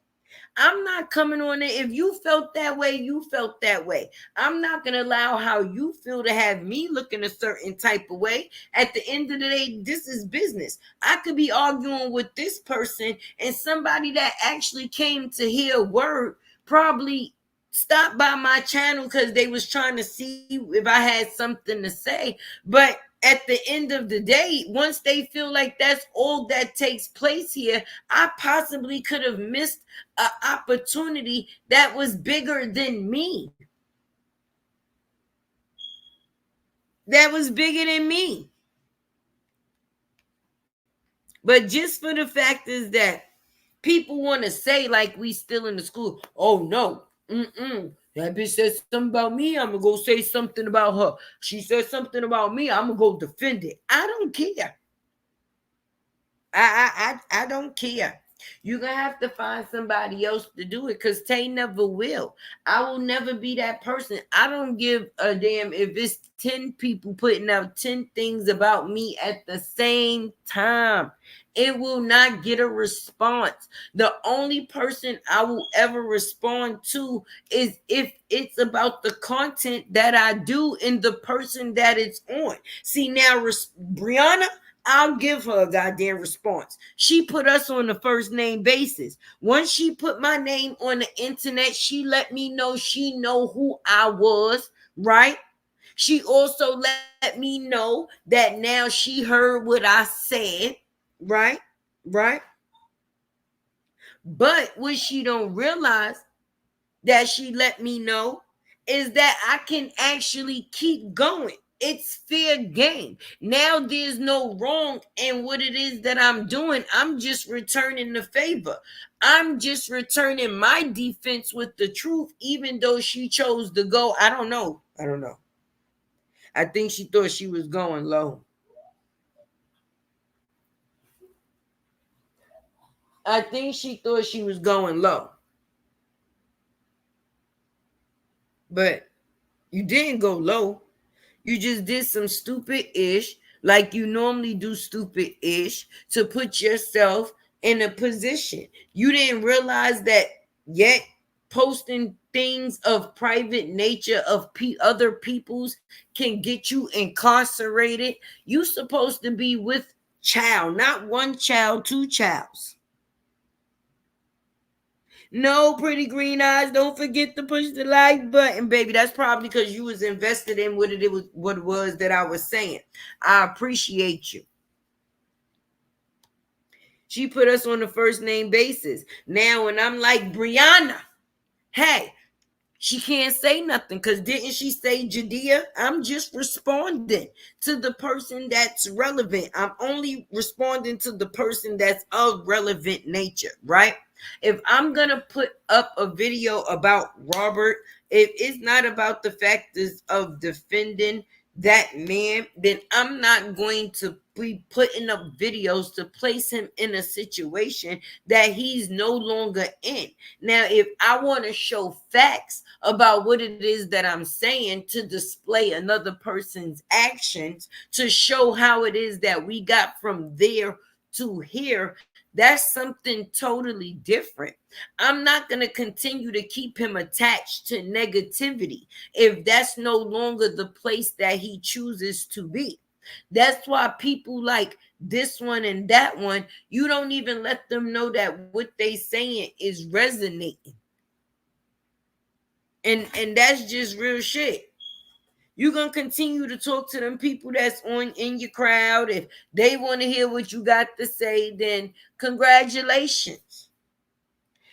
I'm not coming on it. If you felt that way, you felt that way. I'm not going to allow how you feel to have me looking a certain type of way. At the end of the day, this is business. I could be arguing with this person, and somebody that actually came to hear a word probably stopped by my channel because they was trying to see if I had something to say. But at the end of the day, once they feel like that's all that takes place here, I possibly could have missed an opportunity that was bigger than me. That was bigger than me. But just for the fact is that people want to say like we still in the school. Oh no, That bitch said something about me, I'm gonna go say something about her. She said something about me, I'm gonna go defend it. I don't care. I don't care. You're gonna have to find somebody else to do it because Taye never will. I will never be that person. I don't give a damn if it's 10 people putting out 10 things about me at the same time. It will not get a response. The only person I will ever respond to is if it's about the content that I do and the person that it's on. See now, Briana, I'll give her a goddamn response. She put us on the first name basis. Once she put my name on the internet, she let me know she know who I was, right? She also let me know that now she heard what I said, right? Right? But what she don't realize that she let me know is that I can actually keep going. It's fair game. Now there's no wrong in what it is that I'm doing. I'm just returning the favor. I'm just returning my defense with the truth, even though she chose to go. I don't know. I think she thought she was going low. I think she thought she was going low. But you didn't go low. You just did some stupid ish, like you normally do stupid ish, to put yourself in a position. You didn't realize that yet posting things of private nature of other people's can get you incarcerated. You supposed to be with child, not one child, two childs. No, pretty green eyes. Don't forget to push the like button, baby. That's probably because you was invested in what it was that I was saying. I appreciate you. She put us on the first name basis. Now, when I'm like Briana, hey, she can't say nothing because didn't she say Judea? I'm just responding to the person that's relevant. I'm only responding to the person that's of relevant nature, right? If I'm gonna put up a video about Robert, if it's not about the factors of defending that man, then I'm not going to be putting up videos to place him in a situation that he's no longer in. Now, if I want to show facts about what it is that I'm saying to display another person's actions, to show how it is that we got from there to here, that's something totally different. I'm not going to continue to keep him attached to negativity if that's no longer the place that he chooses to be. That's why people like this one and that one, you don't even let them know that what they saying is resonating. And that's just real shit. You're gonna continue to talk to them people that's on in your crowd. If they want to hear what you got to say, then congratulations.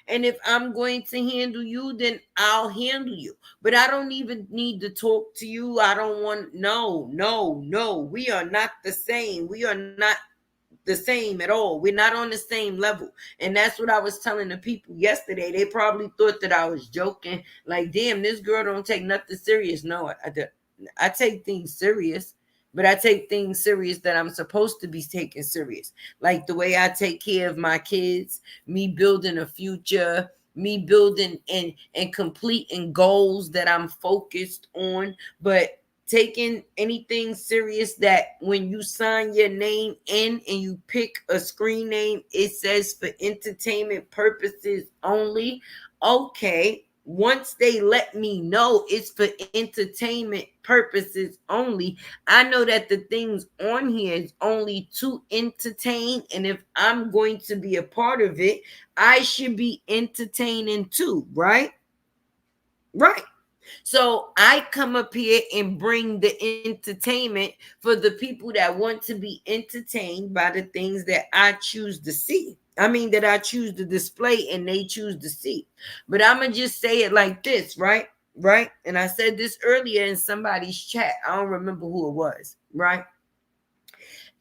And if I'm going to handle you, then I'll handle you. But I don't even need to talk to you. I don't want, no. We are not the same. We are not the same at all. We're not on the same level. And that's what I was telling the people yesterday. They probably thought that I was joking. Like, damn, this girl don't take nothing serious. No, I take things serious, but I take things serious that I'm supposed to be taking serious. Like the way I take care of my kids, me building a future, me building and completing goals that I'm focused on. But taking anything serious that when you sign your name in and you pick a screen name, it says for entertainment purposes only. Okay, once they let me know it's for entertainment purposes only, I know that the things on here is only to entertain. And if I'm going to be a part of it, I should be entertaining too, right? Right. So I come up here and bring the entertainment for the people that want to be entertained by the things that I choose to see. I mean, that I choose to display and they choose to see. But I'm going to just say it like this, right? Right. And I said this earlier in somebody's chat. I don't remember who it was, right?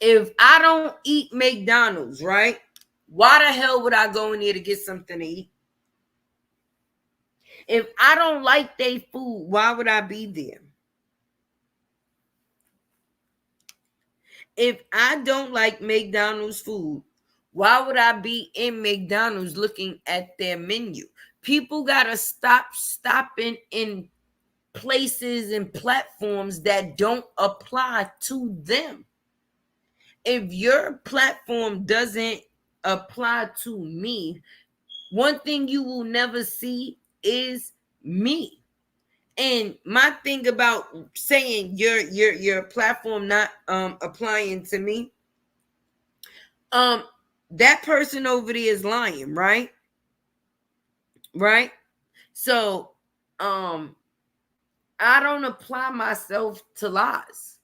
If I don't eat McDonald's, right? Why the hell would I go in there to get something to eat? If I don't like their food, why would I be there? If I don't like McDonald's food, why would I be in McDonald's looking at their menu? People gotta stop stopping in places and platforms that don't apply to them. If your platform doesn't apply to me, one thing you will never see is me. And my thing about saying your platform not applying to me, that person over there is lying, right? Right? So I don't apply myself to lies.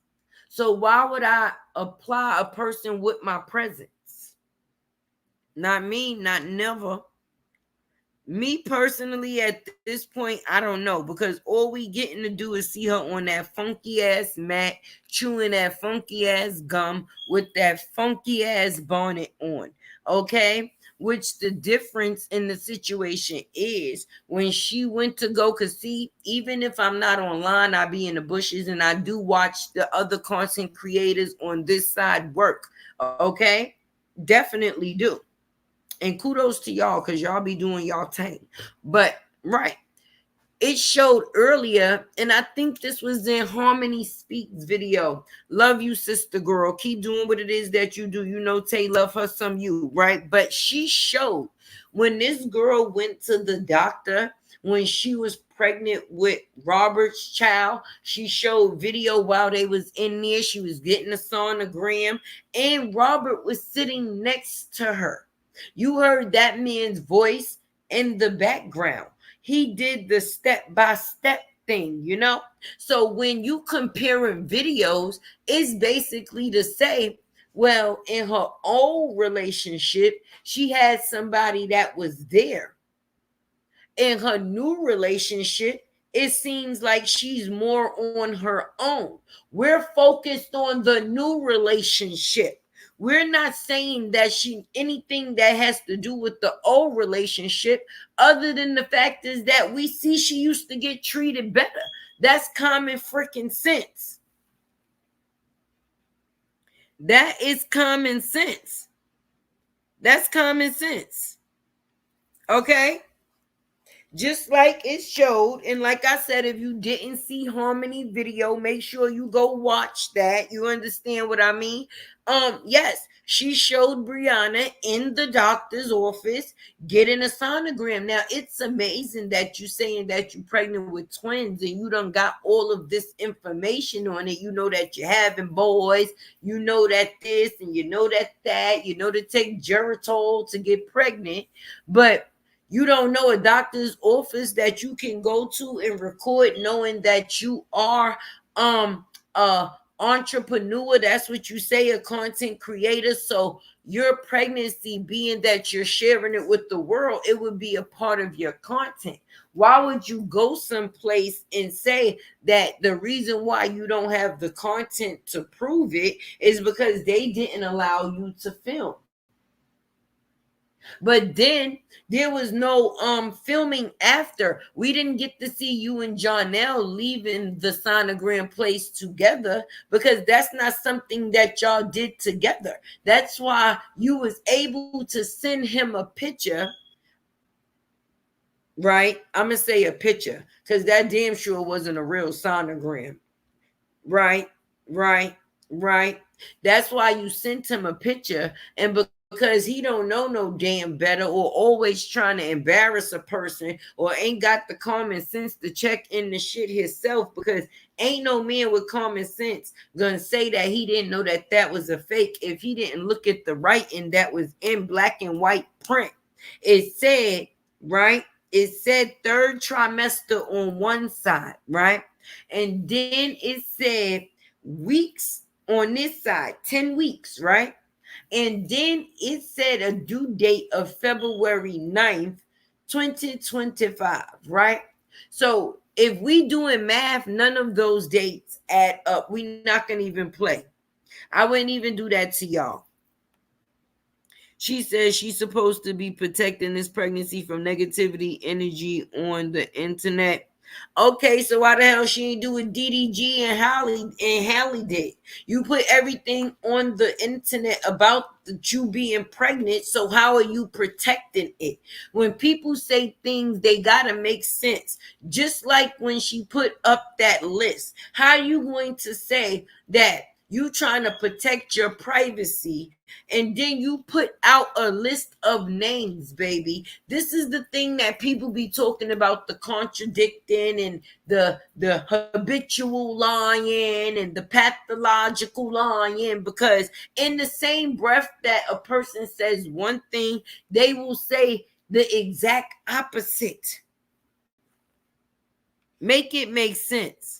So why would I apply a person with my presence? Not me, not never. Me personally, at this point, I don't know, because all we getting to do is see her on that funky ass mat, chewing that funky ass gum with that funky ass bonnet on. Okay? Which the difference in the situation is when she went to go, because see, even if I'm not online, I be in the bushes and I do watch the other content creators on this side work. Okay? Definitely do. And kudos to y'all, because y'all be doing y'all thing. But right, it showed earlier, and I think this was in Harmony Speaks video. Love you, sister girl. Keep doing what it is that you do. You know, Taye love her some you, right? But she showed when this girl went to the doctor when she was pregnant with Robert's child. She showed video while they was in there. She was getting a sonogram, and Robert was sitting next to her. You heard that man's voice in the background. He did the step-by-step thing, you know? So when you comparing videos, it's basically to say, well, in her old relationship, she had somebody that was there. In her new relationship, it seems like she's more on her own. We're focused on the new relationship. We're not saying that she anything that has to do with the old relationship, other than the fact is that we see she used to get treated better. That's common freaking sense. That is common sense. That's common sense. Okay? Just like it showed, and like I said, if you didn't see Harmony video, make sure you go watch that. You understand what I mean? Yes, she showed Briana in the doctor's office getting a sonogram. Now, it's amazing that you saying that you're pregnant with twins and you done got all of this information on it. You know that you're having boys, you know that this, and you know that, you know to take Geritol to get pregnant, but you don't know a doctor's office that you can go to and record, knowing that you are a entrepreneur. That's what you say, a content creator. So your pregnancy, being that you're sharing it with the world, it would be a part of your content. Why would you go someplace and say that the reason why you don't have the content to prove it is because they didn't allow you to film? But then there was no filming after. We didn't get to see you and Jonelle leaving the sonogram place together, because that's not something that y'all did together. That's why you was able to send him a picture, right? I'm gonna say a picture, because that damn sure wasn't a real sonogram. Right, right, right. That's why you sent him a picture, and because he don't know no damn better, or always trying to embarrass a person, or ain't got the common sense to check in the shit himself, because ain't no man with common sense gonna say that he didn't know that that was a fake if he didn't look at the writing that was in black and white print. It said, right? It said third trimester on one side, right? And then it said weeks on this side, 10 weeks, right? And then it said a due date of February 9th, 2025, right? So if we doing math, none of those dates add up. We not gonna even play. I wouldn't even do that to y'all. She says she's supposed to be protecting this pregnancy from negativity energy on the internet. Okay, so why the hell she ain't do what DDG and Hallie did? You put everything on the internet about you being pregnant, so how are you protecting it? When people say things, they gotta make sense. Just like when she put up that list, how are you going to say that you trying to protect your privacy and then you put out a list of names, baby? This is the thing that people be talking about, the contradicting and the habitual lying and the pathological lying, because in the same breath that a person says one thing, they will say the exact opposite. Make it make sense.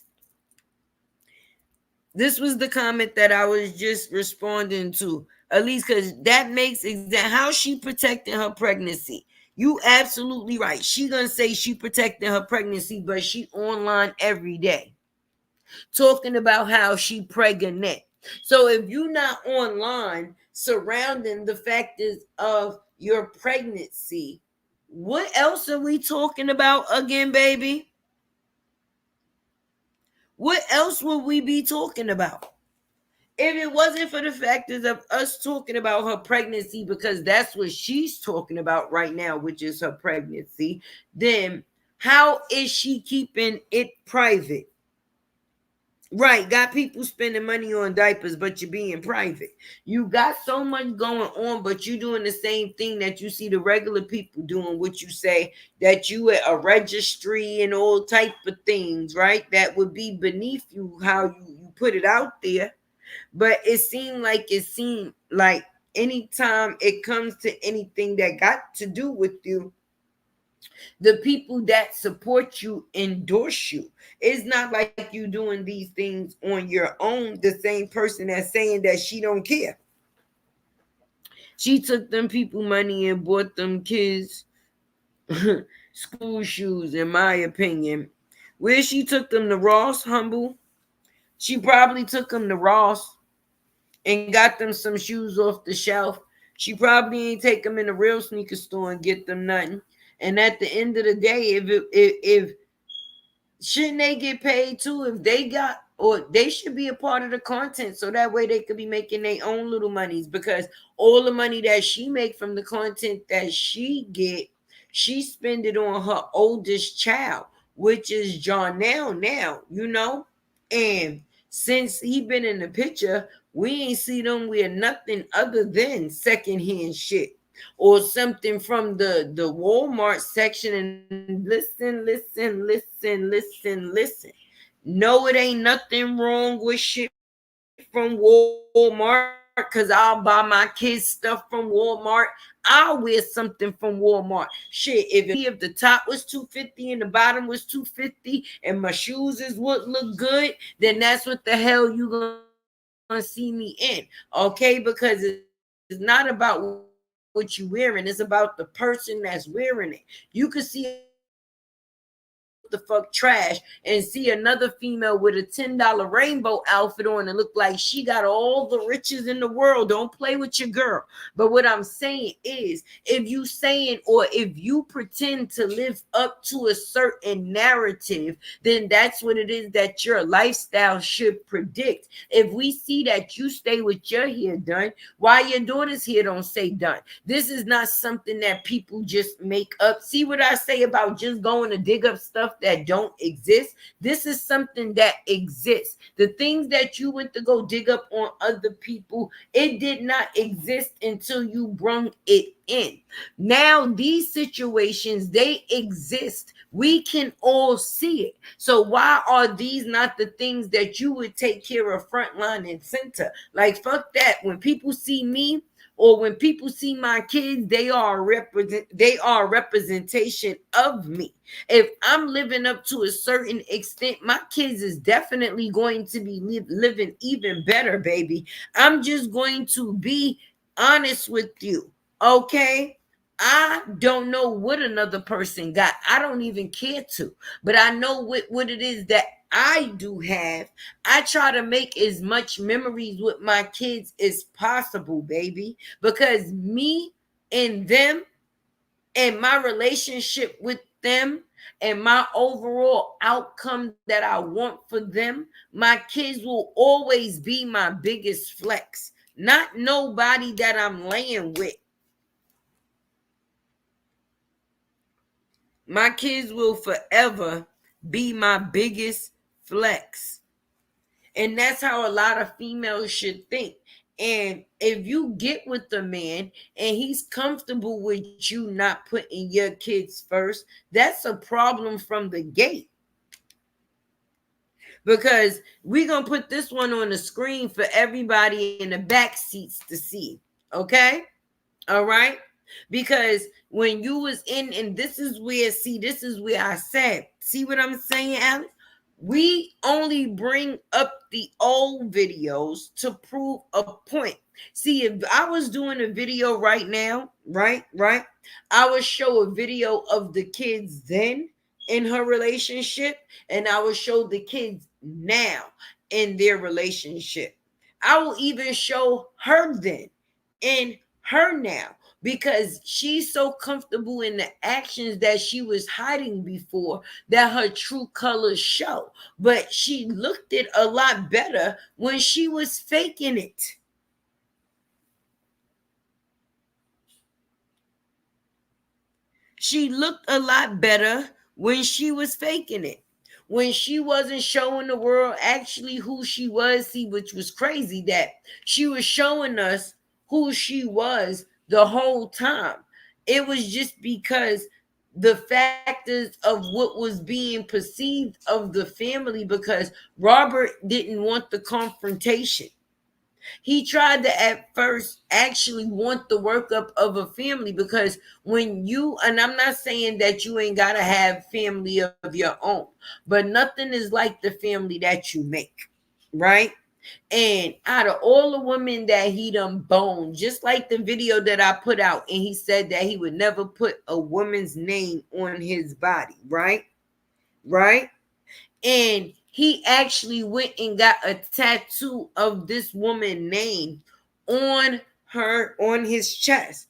This was the comment that I was just responding to, at least, because that makes how she protecting her pregnancy. You absolutely right. She gonna say she protecting her pregnancy, but she online every day talking about how she pregnant. So if you not online surrounding the factors of your pregnancy, what else are we talking about again, baby? What else would we be talking about? If it wasn't for the factors of us talking about her pregnancy, because that's what she's talking about right now, which is her pregnancy, then how is she keeping it private? Right, got people spending money on diapers, but you're being private. You got so much going on, but you doing the same thing that you see the regular people doing, what you say that you at a registry and all type of things, right? That would be beneath you, how you put it out there. But it seemed like anytime it comes to anything that got to do with you, the people that support you endorse you. It's not like you doing these things on your own. The same person that's saying that she don't care. She took them people money and bought them kids school shoes, in my opinion. Where she took them to Ross, humble. She probably took them to Ross and got them some shoes off the shelf. She probably ain't take them in the real sneaker store and get them nothing. And at the end of the day, if shouldn't they get paid too? If they got, or they should be a part of the content, so that way they could be making their own little monies, because all the money that she make from the content that she get, she spend it on her oldest child, which is John now. And since he been in the picture, we ain't see them wear nothing other than secondhand shit or something from the Walmart section. And listen. No, it ain't nothing wrong with shit from Walmart, because I'll buy my kids stuff from Walmart. I'll wear something from Walmart. Shit, if the top was $250 and the bottom was $250 and my shoes is what look good, then that's what the hell you gonna see me in. Okay, because it's not about what you wearing, it's about the person that's wearing it. You could see the fuck trash and see another female with a $10 rainbow outfit on and look like she got all the riches in the world. Don't play with your girl. But what I'm saying is, if you saying, or if you pretend to live up to a certain narrative, then that's what it is that your lifestyle should predict. If we see that you stay with your hair done, why your daughter's hair don't say done? This is not something that people just make up. See what I say about just going to dig up stuff that don't exist? This is something that exists. The things that you went to go dig up on other people, it did not exist until you brung it in. Now these situations, they exist. We can all see it. So why are these not the things that you would take care of frontline and center? Like, fuck that. When people see me, or when people see my kids, they are a representation of me. If I'm living up to a certain extent, my kids is definitely going to be living even better, baby. I'm just going to be honest with you, okay? I don't know what another person got. I don't even care to, but I know what it is that I do have, I try to make as much memories with my kids as possible, baby, because me and them and my relationship with them and my overall outcome that I want for them, my kids will always be my biggest flex, not nobody that I'm laying with. My kids will forever be my biggest flex. And that's how a lot of females should think. And if you get with the man and he's comfortable with you not putting your kids first, that's a problem from the gate. Because we're going to put this one on the screen for everybody in the back seats to see. Okay? All right? Because when you was in, and this is where I said, see what I'm saying, Alex? We only bring up the old videos to prove a point. See, if I was doing a video right now, right, I would show a video of the kids then in her relationship, and I would show the kids now in their relationship. I will even show her then and her now, because she's so comfortable in the actions that she was hiding before that her true colors show. But she looked it a lot better when she was faking it. She looked a lot better when she was faking it. When she wasn't showing the world actually who she was, see, which was crazy, that she was showing us who she was the whole time. It was just because the factors of what was being perceived of the family, because Robert didn't want the confrontation. He tried to at first actually want the workup of a family, because when you, and I'm not saying that you ain't got to have family of your own, but nothing is like the family that you make, right? And out of all the women that he done boned, just like the video that I put out, and he said that he would never put a woman's name on his body, right? Right? And he actually went and got a tattoo of this woman's name on his chest.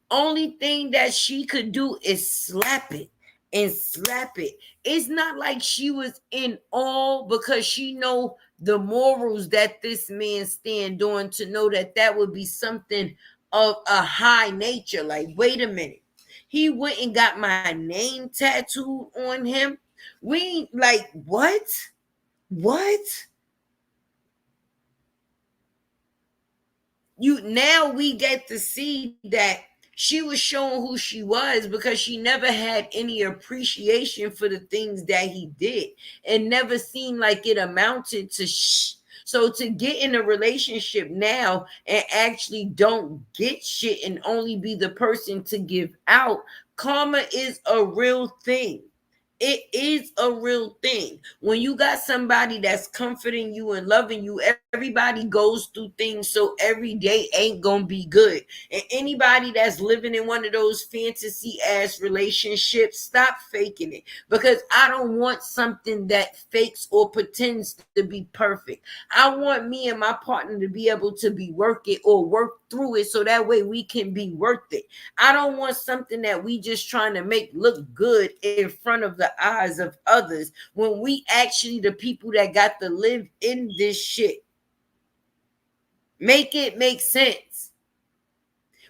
Only thing that she could do is slap it and slap it. It's not like she was in awe, because she know the morals that this man stand on, to know that that would be something of a high nature. Like, wait a minute, he went and got my name tattooed on him. We like, what? You, now we get to see that she was showing who she was, because she never had any appreciation for the things that he did, and never seemed like it amounted to So to get in a relationship now and actually don't get shit and only be the person to give out, karma is a real thing. It is a real thing. When you got somebody that's comforting you and loving you, everybody goes through things, so every day ain't gonna be good. And anybody that's living in one of those fantasy ass relationships, stop faking it, because I don't want something that fakes or pretends to be perfect. I want me and my partner to be able to be work it or work through it, so that way we can be worth it. I don't want something that we just trying to make look good in front of the eyes of others, when we actually the people that got to live in this shit. Make it make sense.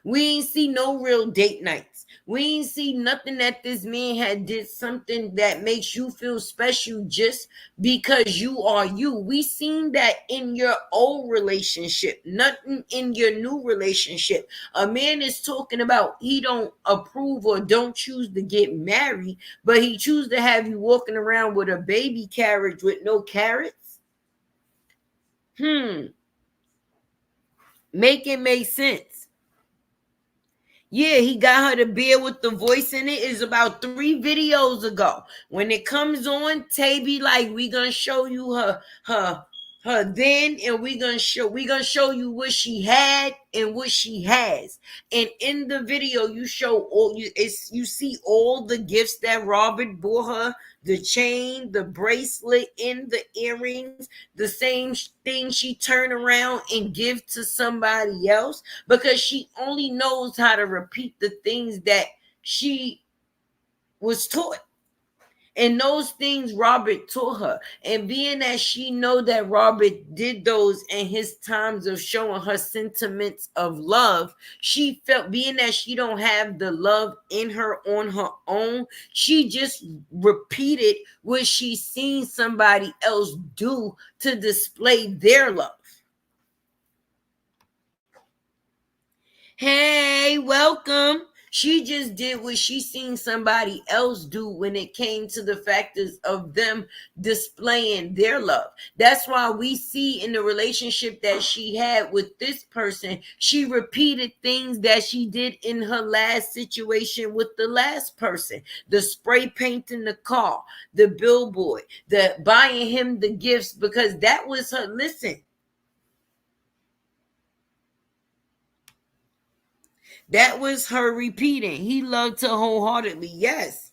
We ain't see no real date nights. We ain't see nothing that this man had did something that makes you feel special just because you are you. We seen that in your old relationship, nothing in your new relationship. A man is talking about he don't approve or don't choose to get married, but he choose to have you walking around with a baby carriage with no carrots. Make it make sense. Yeah, he got her to bear with the voice in it. Is about 3 videos ago. When it comes on, Taye be like, we gonna show you her her then, and we gonna show you what she had and what she has. And in the video, you see all the gifts that Robert bought her: the chain, the bracelet, and the earrings. The same thing she turn around and give to somebody else, because she only knows how to repeat the things that she was taught. And those things Robert taught her. And being that she know that Robert did those in his times of showing her sentiments of love, she felt, being that she don't have the love in her on her own, she just repeated what she seen somebody else do to display their love. Hey, welcome. She just did what she seen somebody else do when it came to the factors of them displaying their love. That's why we see in the relationship that she had with this person, she repeated things that she did in her last situation with the last person. The spray painting the car, the billboard, the buying him the gifts, because that was her. Listen. That was her repeating. He loved her wholeheartedly. Yes.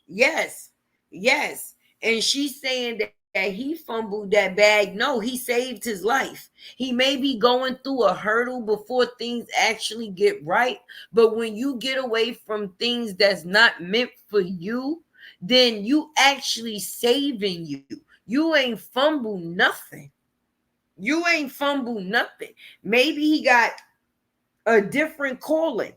Yes. Yes. And she's saying that he fumbled that bag. No, he saved his life. He may be going through a hurdle before things actually get right. But when you get away from things that's not meant for you, then you actually saving you. You ain't fumble nothing. You ain't fumble nothing. Maybe he got a different calling.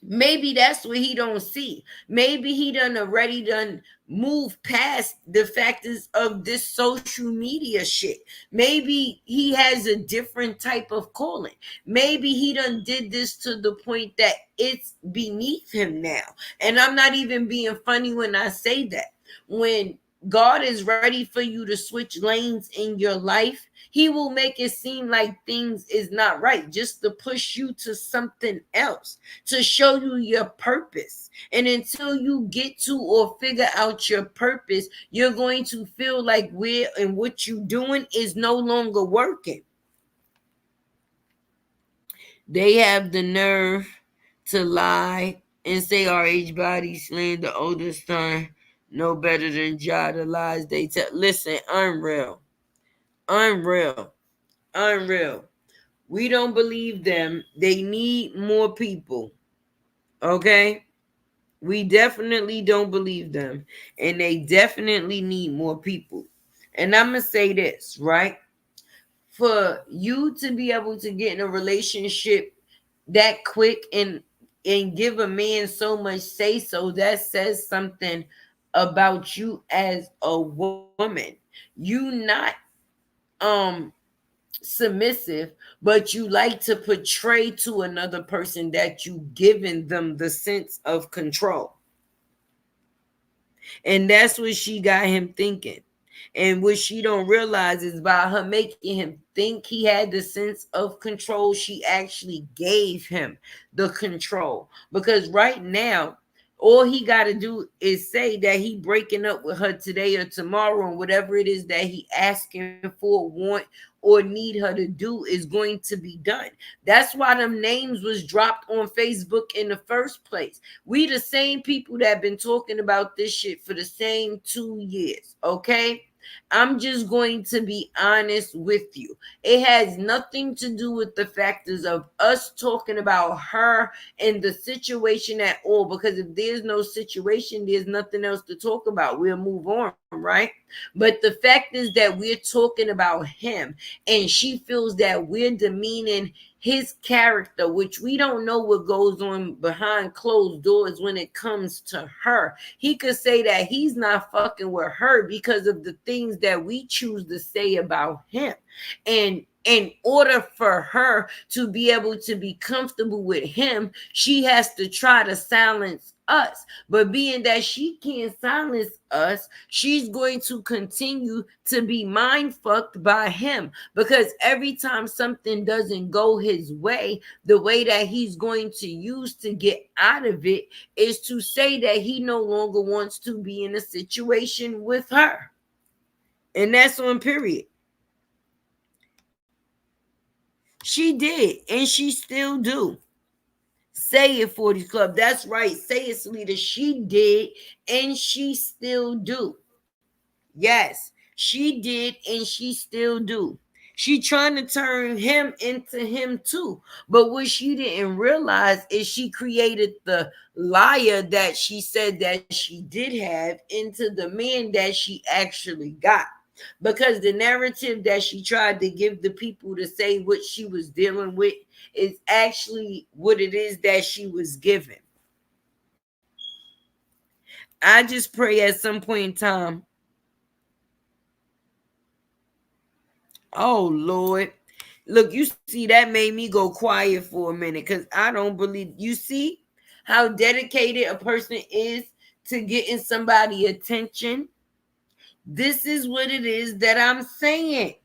Maybe that's what he don't see. Maybe he done moved past the factors of this social media shit. Maybe he has a different type of calling. Maybe he done did this to the point that it's beneath him now. And I'm not even being funny when I say that. When God is ready for you to switch lanes in your life, he will make it seem like things is not right, just to push you to something else, to show you your purpose. And until you get to or figure out your purpose, you're going to feel like where and what you're doing is no longer working. They have the nerve to lie and say our age body slaying the oldest son no better than Jah. The lies they tell. Listen, unreal. Unreal. Unreal. We don't believe them. They need more people. Okay? We definitely don't believe them. And they definitely need more people. And I'm going to say this, right? For you to be able to get in a relationship that quick and give a man so much say so, that says something about you as a woman. You not submissive, but you like to portray to another person that you giving them the sense of control. And that's what she got him thinking. And what she don't realize is by her making him think he had the sense of control, she actually gave him the control. Because right now, all he got to do is say that he breaking up with her today or tomorrow, and whatever it is that he asking for, want, or need her to do is going to be done. That's why them names was dropped on Facebook in the first place. We the same people that been talking about this shit for the same 2 years, okay? I'm just going to be honest with you. It has nothing to do with the factors of us talking about her and the situation at all, because if there's no situation, there's nothing else to talk about. We'll move on, right? But the fact is that we're talking about him, and she feels that we're demeaning his character, which we don't know what goes on behind closed doors when it comes to her. He could say that he's not fucking with her because of the things that we choose to say about him. And in order for her to be able to be comfortable with him, she has to try to silence us. But being that she can't silence us, she's going to continue to be mind fucked by him, because every time something doesn't go his way, the way that he's going to use to get out of it is to say that he no longer wants to be in a situation with her. And that's on period. She did, and she still do. Say it, 40s Club. That's right. Say it, Salita. She did, and she still do. Yes, she did, and she still do. She trying to turn him into him too. But what she didn't realize is she created the liar that she said that she did have into the man that she actually got. Because the narrative that she tried to give the people to say what she was dealing with is actually what it is that she was given. I just pray at some point in time. Oh Lord. Look, you see, that made me go quiet for a minute because I don't believe. You see how dedicated a person is to getting somebody attention? This is what it is that I'm saying.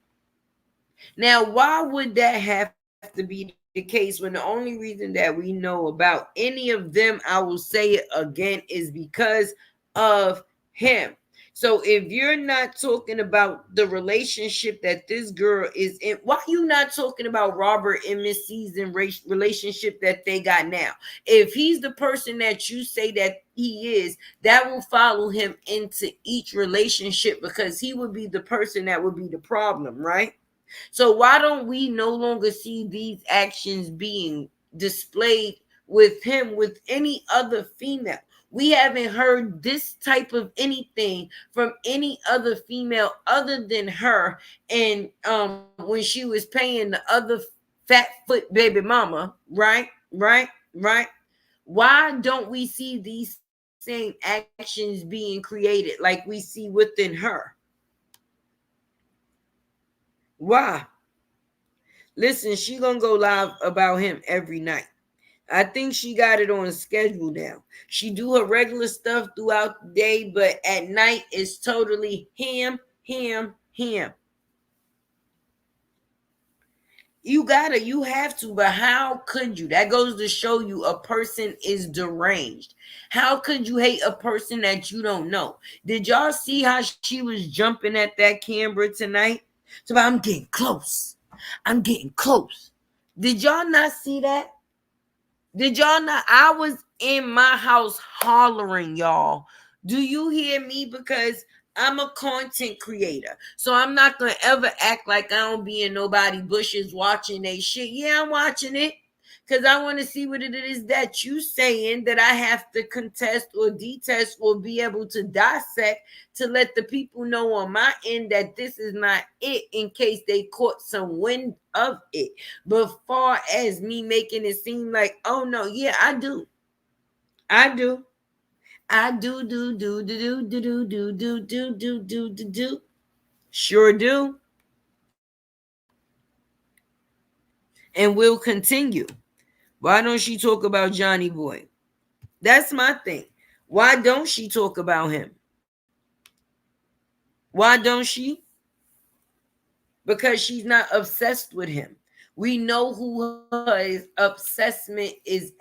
Now, why would that have to be the case when the only reason that we know about any of them, I will say it again, is because of him? So if you're not talking about the relationship that this girl is in, why you not talking about Robert and Miss C's relationship that they got now? If he's the person that you say that he is, that will follow him into each relationship because he would be the person that would be the problem, right? So why don't we no longer see these actions being displayed with him with any other female? We haven't heard this type of anything from any other female other than her. And when she was paying the other fat foot baby mama, right? Right. Why don't we see these same actions being created like we see within her? Why? Listen, she gonna go live about him every night. I think she got it on a schedule now. She do her regular stuff throughout the day, but at night it's totally him, him, him. You have to, but how could you? That goes to show you a person is deranged. How could you hate a person that you don't know? Did y'all see how she was jumping at that camera tonight? So I'm getting close. I'm getting close. Did y'all not see that? Did y'all not? I was in my house hollering, y'all. Do you hear me? Because I'm a content creator. So I'm not going to ever act like I don't be in nobody bushes watching they shit. Yeah, I'm watching it. Because I want to see what it is that you saying that I have to contest or detest or be able to dissect to let the people know on my end that this is not it in case they caught some wind of it. But far as me making it seem like, oh no, yeah, I do. I do. I do. Sure do. And will continue. Why don't she talk about Johnny Boy? That's my thing. Why don't she talk about him? Why don't she? Because she's not obsessed with him. We know who her obsessment is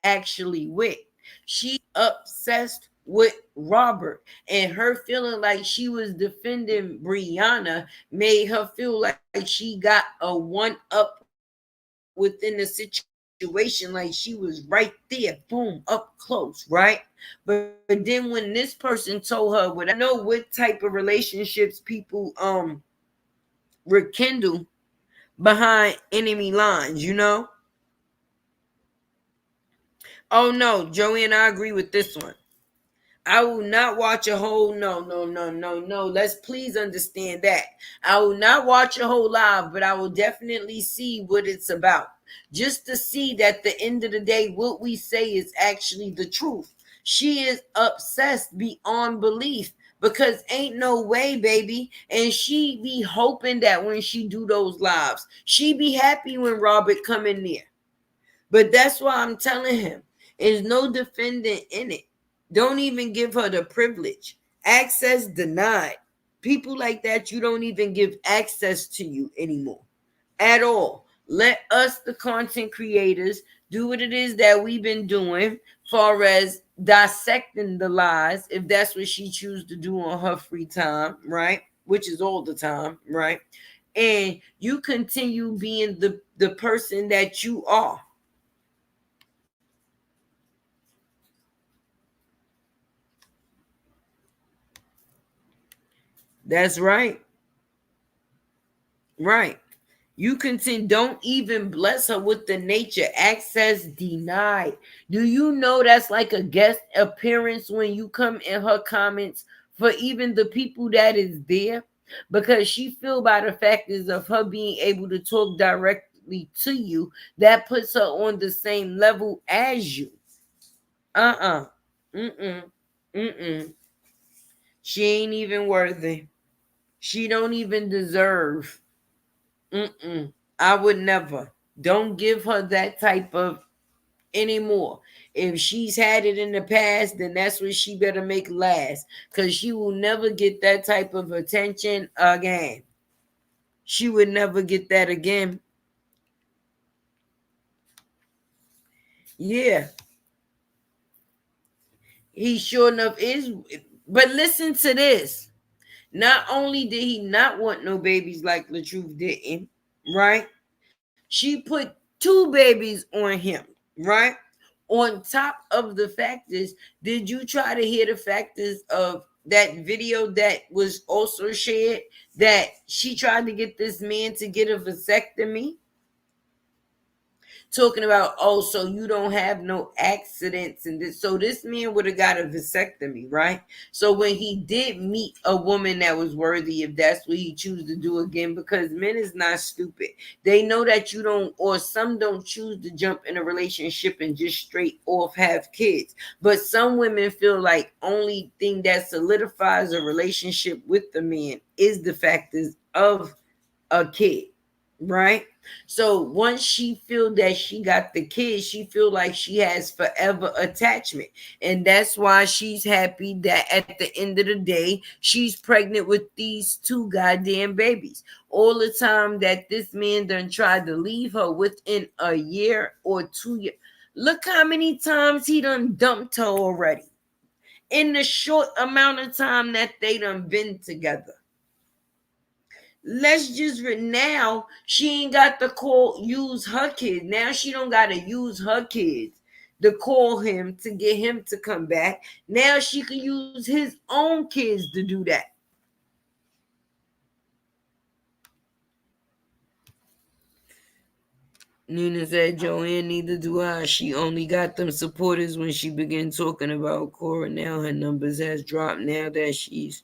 actually with. She obsessed with Robert, and her feeling like she was defending Briana made her feel like she got a one up within the situation, like she was right there, boom, up close, right? But then when this person told her, "What I know what type of relationships people rekindle behind enemy lines, you know." Oh no, Joey, and I agree with this one. I will not watch a whole no. Let's please understand that. I will not watch a whole live, but I will definitely see what it's about. Just to see that at the end of the day, what we say is actually the truth. She is obsessed beyond belief because ain't no way, baby. And she be hoping that when she do those lives, she be happy when Robert come in there. But that's why I'm telling him, there's no defendant in it. Don't even give her the privilege. Access denied. People like that, you don't even give access to you anymore at all. Let us, the content creators, do what it is that we've been doing, far as dissecting the lies, if that's what she chooses to do on her free time, right? Which is all the time, right? and you continue being the person that you are. That's right. Right. You continue, don't even bless her with the nature. Access denied. Do you know that's like a guest appearance when you come in her comments for even the people that is there? Because she feel by the fact is of her being able to talk directly to you, that puts her on the same level as you. Uh-uh. Mm-mm. Mm-mm. She ain't even worthy. She don't even deserve. Mm-mm. I would never. Don't give her that type of anymore. If she's had it in the past, then that's what she better make last. Because she will never get that type of attention again. She would never get that again. Yeah. He sure enough is. But listen to this. Not only did he not want no babies like LaTruth didn't, right? She put 2 babies on him, right? On top of the factors, did you try to hear the factors of that video that was also shared that she tried to get this man to get a vasectomy? Talking about, oh, so you don't have no accidents and this. So this man would have got a vasectomy, right? So when he did meet a woman that was worthy, if that's what he choose to do again, because men is not stupid. They know that you don't, or some don't choose to jump in a relationship and just straight off have kids. But some women feel like only thing that solidifies a relationship with the man is the factors of a kid, right? So once she feel that she got the kid, she feel like she has forever attachment, and that's why she's happy that at the end of the day she's pregnant with these 2 goddamn babies. All the time that this man done tried to leave her within a year or 2 years. Look how many times he done dumped her already in the short amount of time that they done been together. Let's just now she ain't got to call use her kids. Now she don't gotta use her kids to call him to get him to come back. Now she can use his own kids to do that. Nina said, Joanne, neither do I. She only got them supporters when she began talking about Cora. Now her numbers has dropped now that she's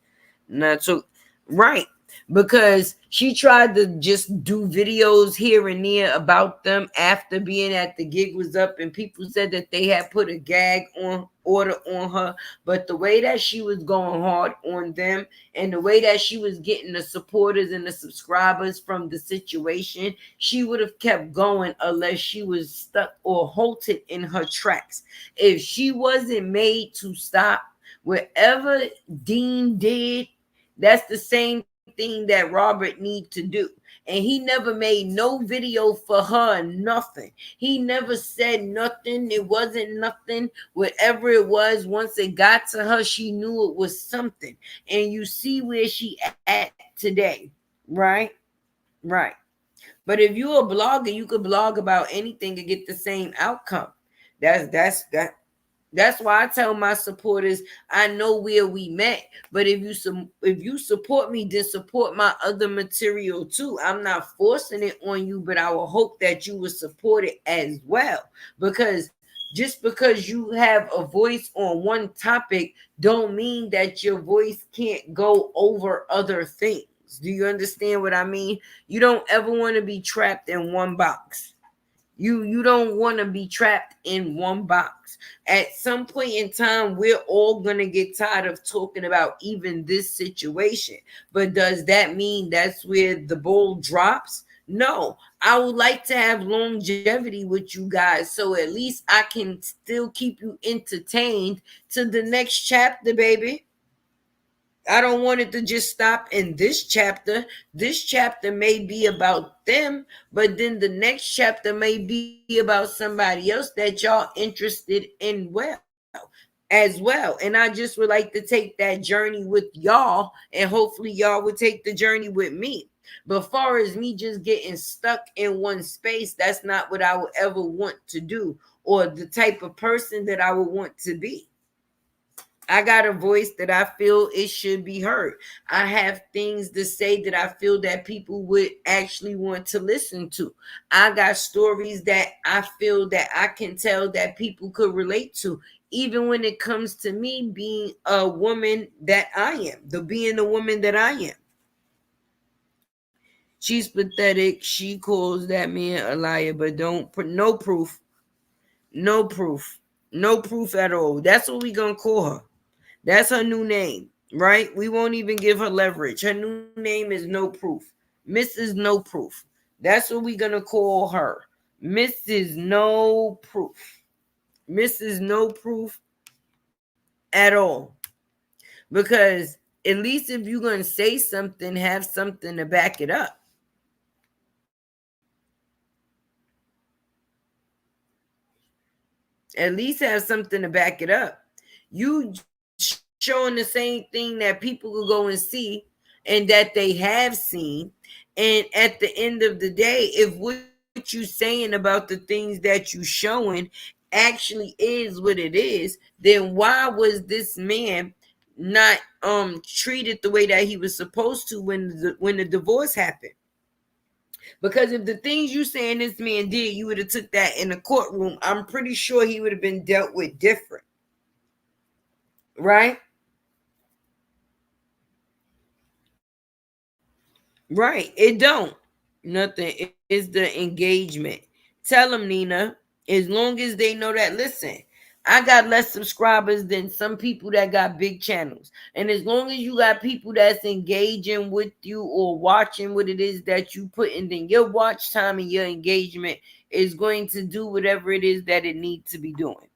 not so right. Because she tried to just do videos here and there about them after being at the gig was up, and people said that they had put a gag on order on her. But the way that she was going hard on them, and the way that she was getting the supporters and the subscribers from the situation, she would have kept going unless she was stuck or halted in her tracks. If she wasn't made to stop, whatever Dean did, that's the same thing that Robert need to do. And he never made no video for her, nothing. He never said nothing. It wasn't nothing. Whatever it was, once it got to her, she knew it was something. And you see where she at today, right? Right. But if you're a blogger, you could blog about anything and get the same outcome. That's why I tell my supporters, I know where we met, but if you support me, then support my other material too. I'm not forcing it on you, but I will hope that you will support it as well. Because just because you have a voice on one topic, don't mean that your voice can't go over other things. Do you understand what I mean? You don't ever want to be trapped in one box. You don't want to be trapped in one box. At some point in time, we're all going to get tired of talking about even this situation. But does that mean that's where the ball drops? No. I would like to have longevity with you guys, so at least I can still keep you entertained to the next chapter, baby. I don't want it to just stop in this chapter. This chapter may be about them, but then the next chapter may be about somebody else that y'all interested in as well. And I just would like to take that journey with y'all, and hopefully y'all would take the journey with me. But far as me just getting stuck in one space, that's not what I would ever want to do, or the type of person that I would want to be. I got a voice that I feel it should be heard. I have things to say that I feel that people would actually want to listen to. I got stories that I feel that I can tell that people could relate to, even when it comes to me being a woman that I am, being the woman that I am. She's pathetic. She calls that man a liar, but don't put no proof. No proof. No proof at all. That's what we gonna call her. That's her new name, right? We won't even give her leverage. Her new name is No Proof. Mrs. No Proof. That's what we're going to call her. Mrs. No Proof. Mrs. No Proof at all. Because at least if you're going to say something, have something to back it up. At least have something to back it up. You showing the same thing that people will go and see and that they have seen. And at the end of the day, if what you saying about the things that you showing actually is what it is, then why was this man not treated the way that he was supposed to when the divorce happened? Because if the things you saying this man did, you would have took that in the courtroom, I'm pretty sure he would have been dealt with different. Right? Right. It don't. Nothing. It's the engagement. Tell them, Nina, as long as they know that, listen, I got less subscribers than some people that got big channels. And as long as you got people that's engaging with you or watching what it is that you put in, then your watch time and your engagement is going to do whatever it is that it needs to be doing.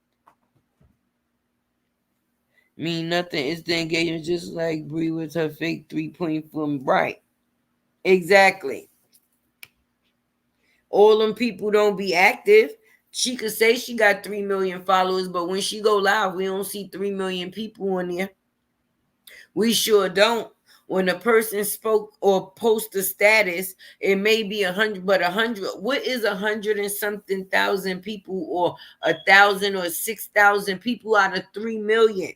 Mean nothing. It's the engagement, just like Bree with her fake 3.4. Right. Exactly. All them people don't be active. She could say she got 3 million followers, but when she go live, we don't see 3 million people on there. We sure don't. When a person spoke or post a status, it may be 100, but 100. What is 100 and something thousand people, or 1,000 or 6,000 people out of 3 million?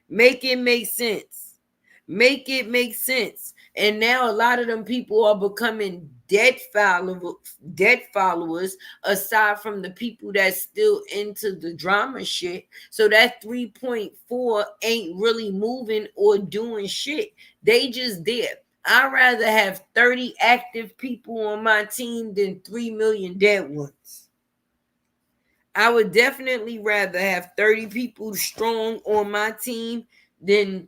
Make it make sense. Make it make sense. And now a lot of them people are becoming dead followers, aside from the people that's still into the drama shit. So that 3.4 ain't really moving or doing shit. They just there. I'd rather have 30 active people on my team than 3 million dead ones. I would definitely rather have 30 people strong on my team than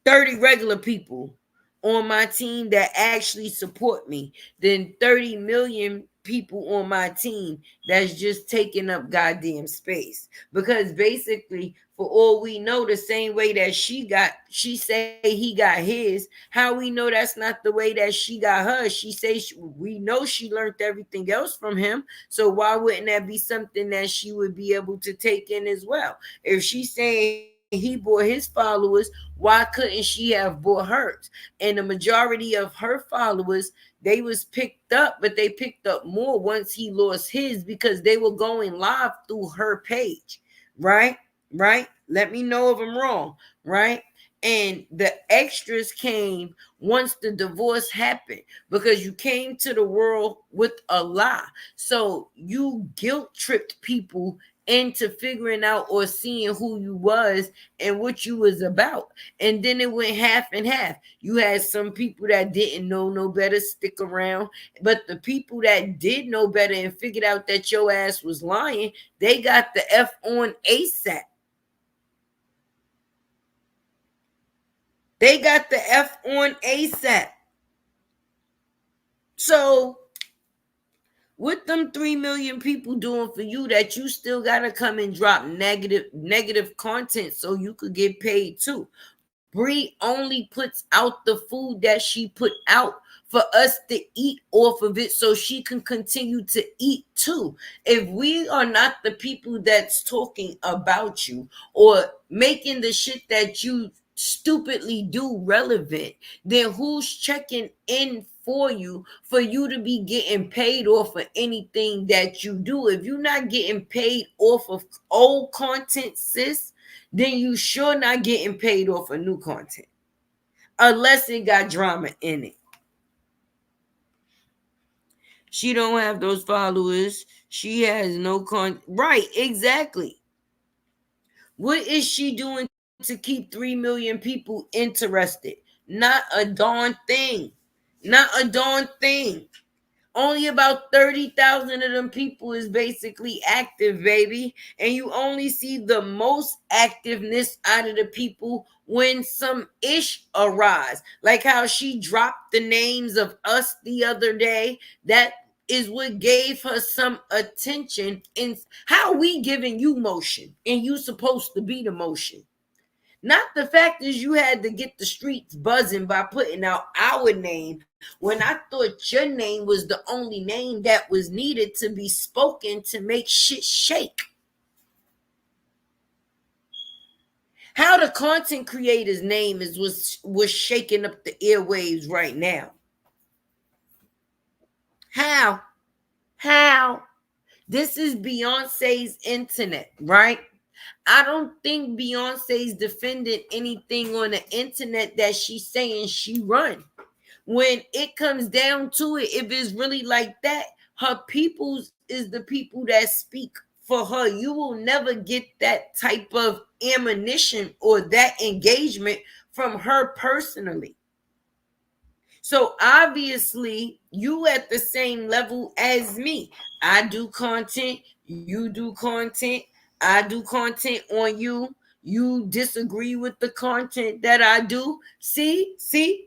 30 regular people on my team that actually support me than 30 million people on my team that's just taking up goddamn space. Because basically, for all we know, the same way that she say he got his, how we know that's not the way that she got hers? She say we know she learned everything else from him, so why wouldn't that be something that she would be able to take in as well? If she's saying he bought his followers, why couldn't she have bought hers? And the majority of her followers, they was picked up, but they picked up more once he lost his, because they were going live through her page. Right? Let me know if I'm wrong. Right? And the extras came once the divorce happened, because you came to the world with a lie. So you guilt tripped people into figuring out or seeing who you was and what you was about. And then it went half and half. You had some people that didn't know no better stick around, but the people that did know better and figured out that your ass was lying, they got the F on ASAP. They got the F on ASAP. So what them 3 million people doing for you that you still gotta come and drop negative content so you could get paid too? Bree only puts out the food that she put out for us to eat off of it so she can continue to eat too. If we are not the people that's talking about you or making the shit that you stupidly do relevant, then who's checking in for you to be getting paid off of anything that you do? If you're not getting paid off of old content, sis, then you sure not getting paid off of new content, unless it got drama in it. She don't have those followers. She has no right, exactly. What is she doing to keep 3 million people interested? Not a darn thing. Not a darn thing. Only about 30,000 of them people is basically active, baby. And you only see the most activeness out of the people when some ish arise. Like how she dropped the names of us the other day. That is what gave her some attention. And how we giving you motion and you supposed to be the motion. Not the fact is you had to get the streets buzzing by putting out our name when I thought your name was the only name that was needed to be spoken to make shit shake. How the content creator's name is was shaking up the airwaves right now. How? This is Beyonce's internet, right? I don't think Beyonce's defending anything on the internet that she's saying she run. When it comes down to it, if it's really like that, her peoples is the people that speak for her. You will never get that type of ammunition or that engagement from her personally. So obviously, you at the same level as me. I do content, you do content, I do content on you. You disagree with the content that I do. See,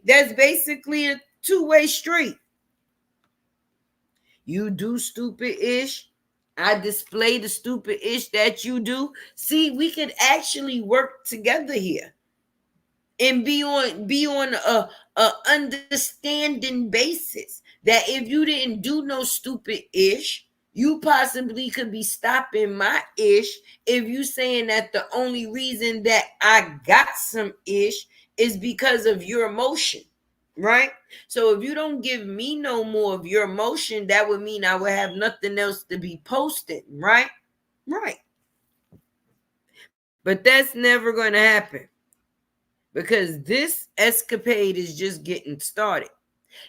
that's basically a two-way street. You do stupid-ish. I display the stupid-ish that you do. See, we could actually work together here and be on a understanding basis that if you didn't do no stupid-ish, you possibly could be stopping my ish if you saying that the only reason that I got some ish is because of your emotion, right? So if you don't give me no more of your emotion, that would mean I would have nothing else to be posted, right? Right. But that's never going to happen because this escapade is just getting started.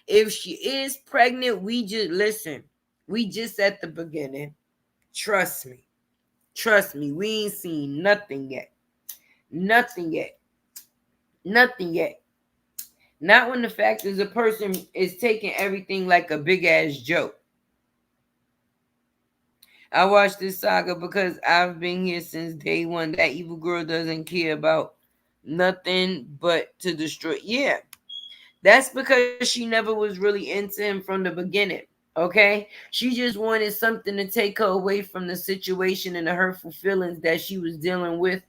If she is pregnant, we just listen. We just at the beginning. Trust me. We ain't seen nothing yet. Nothing yet. Not when the fact is a person is taking everything like a big ass joke. I watched this saga because I've been here since day one. That evil girl doesn't care about nothing but to destroy. Yeah. That's because she never was really into him from the beginning. Okay, she just wanted something to take her away from the situation and the hurtful feelings that she was dealing with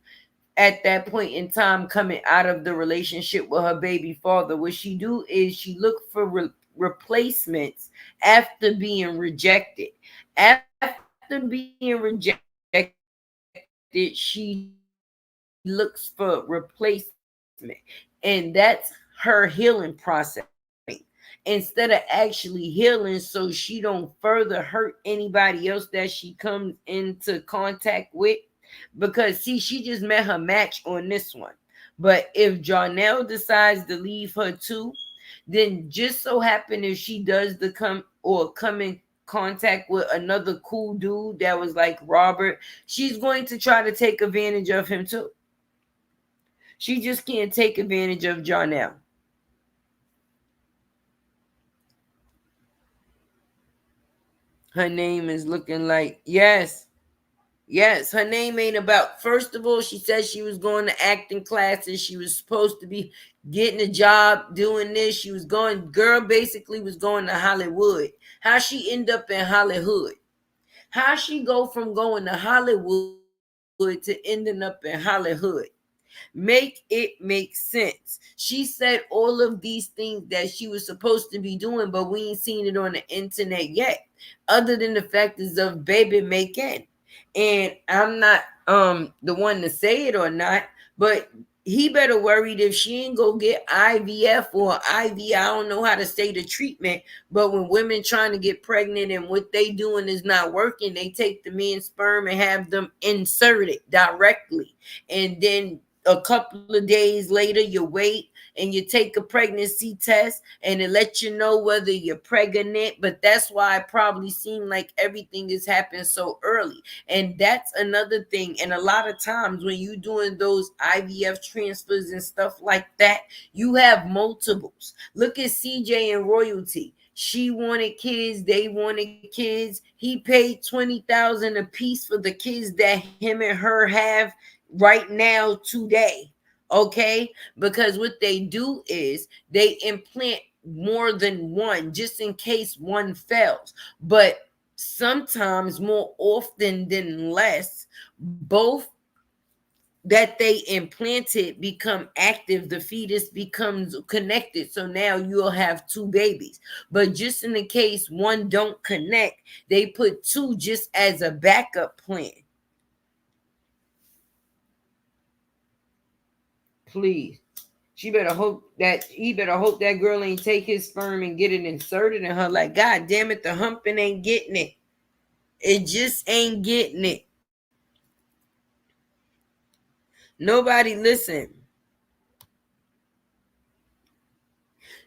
at that point in time, coming out of the relationship with her baby father. What she do is she look for replacements after being rejected. After being rejected, she looks for replacement, and that's her healing process. Instead of actually healing so she don't further hurt anybody else that she comes into contact with. Because see, she just met her match on this one. But if Jarnell decides to leave her too, then just so happen if she does come in contact with another cool dude that was like Robert, she's going to try to take advantage of him too. She just can't take advantage of Jarnell. Her name is looking like, yes, her name ain't about, first of all, she said she was going to acting classes. She was supposed to be getting a job doing this. She was going, girl basically was going to Hollywood. How she end up in Hollywood? How she go from going to Hollywood to ending up in Hollywood? Make it make sense. She said all of these things that she was supposed to be doing, but we ain't seen it on the internet yet, other than the factors of baby making. And I'm not the one to say it or not, but he better worried if she ain't go get IVF or IV. I don't know how to say the treatment, but when women trying to get pregnant and what they doing is not working, they take the men's sperm and have them inserted directly. And then a couple of days later, you wait and you take a pregnancy test and it lets you know whether you're pregnant. But that's why it probably seemed like everything is happening so early. And that's another thing. And a lot of times when you doing those IVF transfers and stuff like that, you have multiples. Look at CJ and Royalty. She wanted kids, they wanted kids. He paid $20,000 a piece for the kids that him and her have right now today. Okay, because what they do is they implant more than one just in case one fails. But sometimes, more often than less, both that they implanted become active, the fetus becomes connected, so now you'll have two babies. But just in the case one don't connect, they put two just as a backup plan. Please. He better hope that girl ain't take his sperm and get it inserted in her. Like, God damn it, the humping ain't getting it. It just ain't getting it. Nobody listen.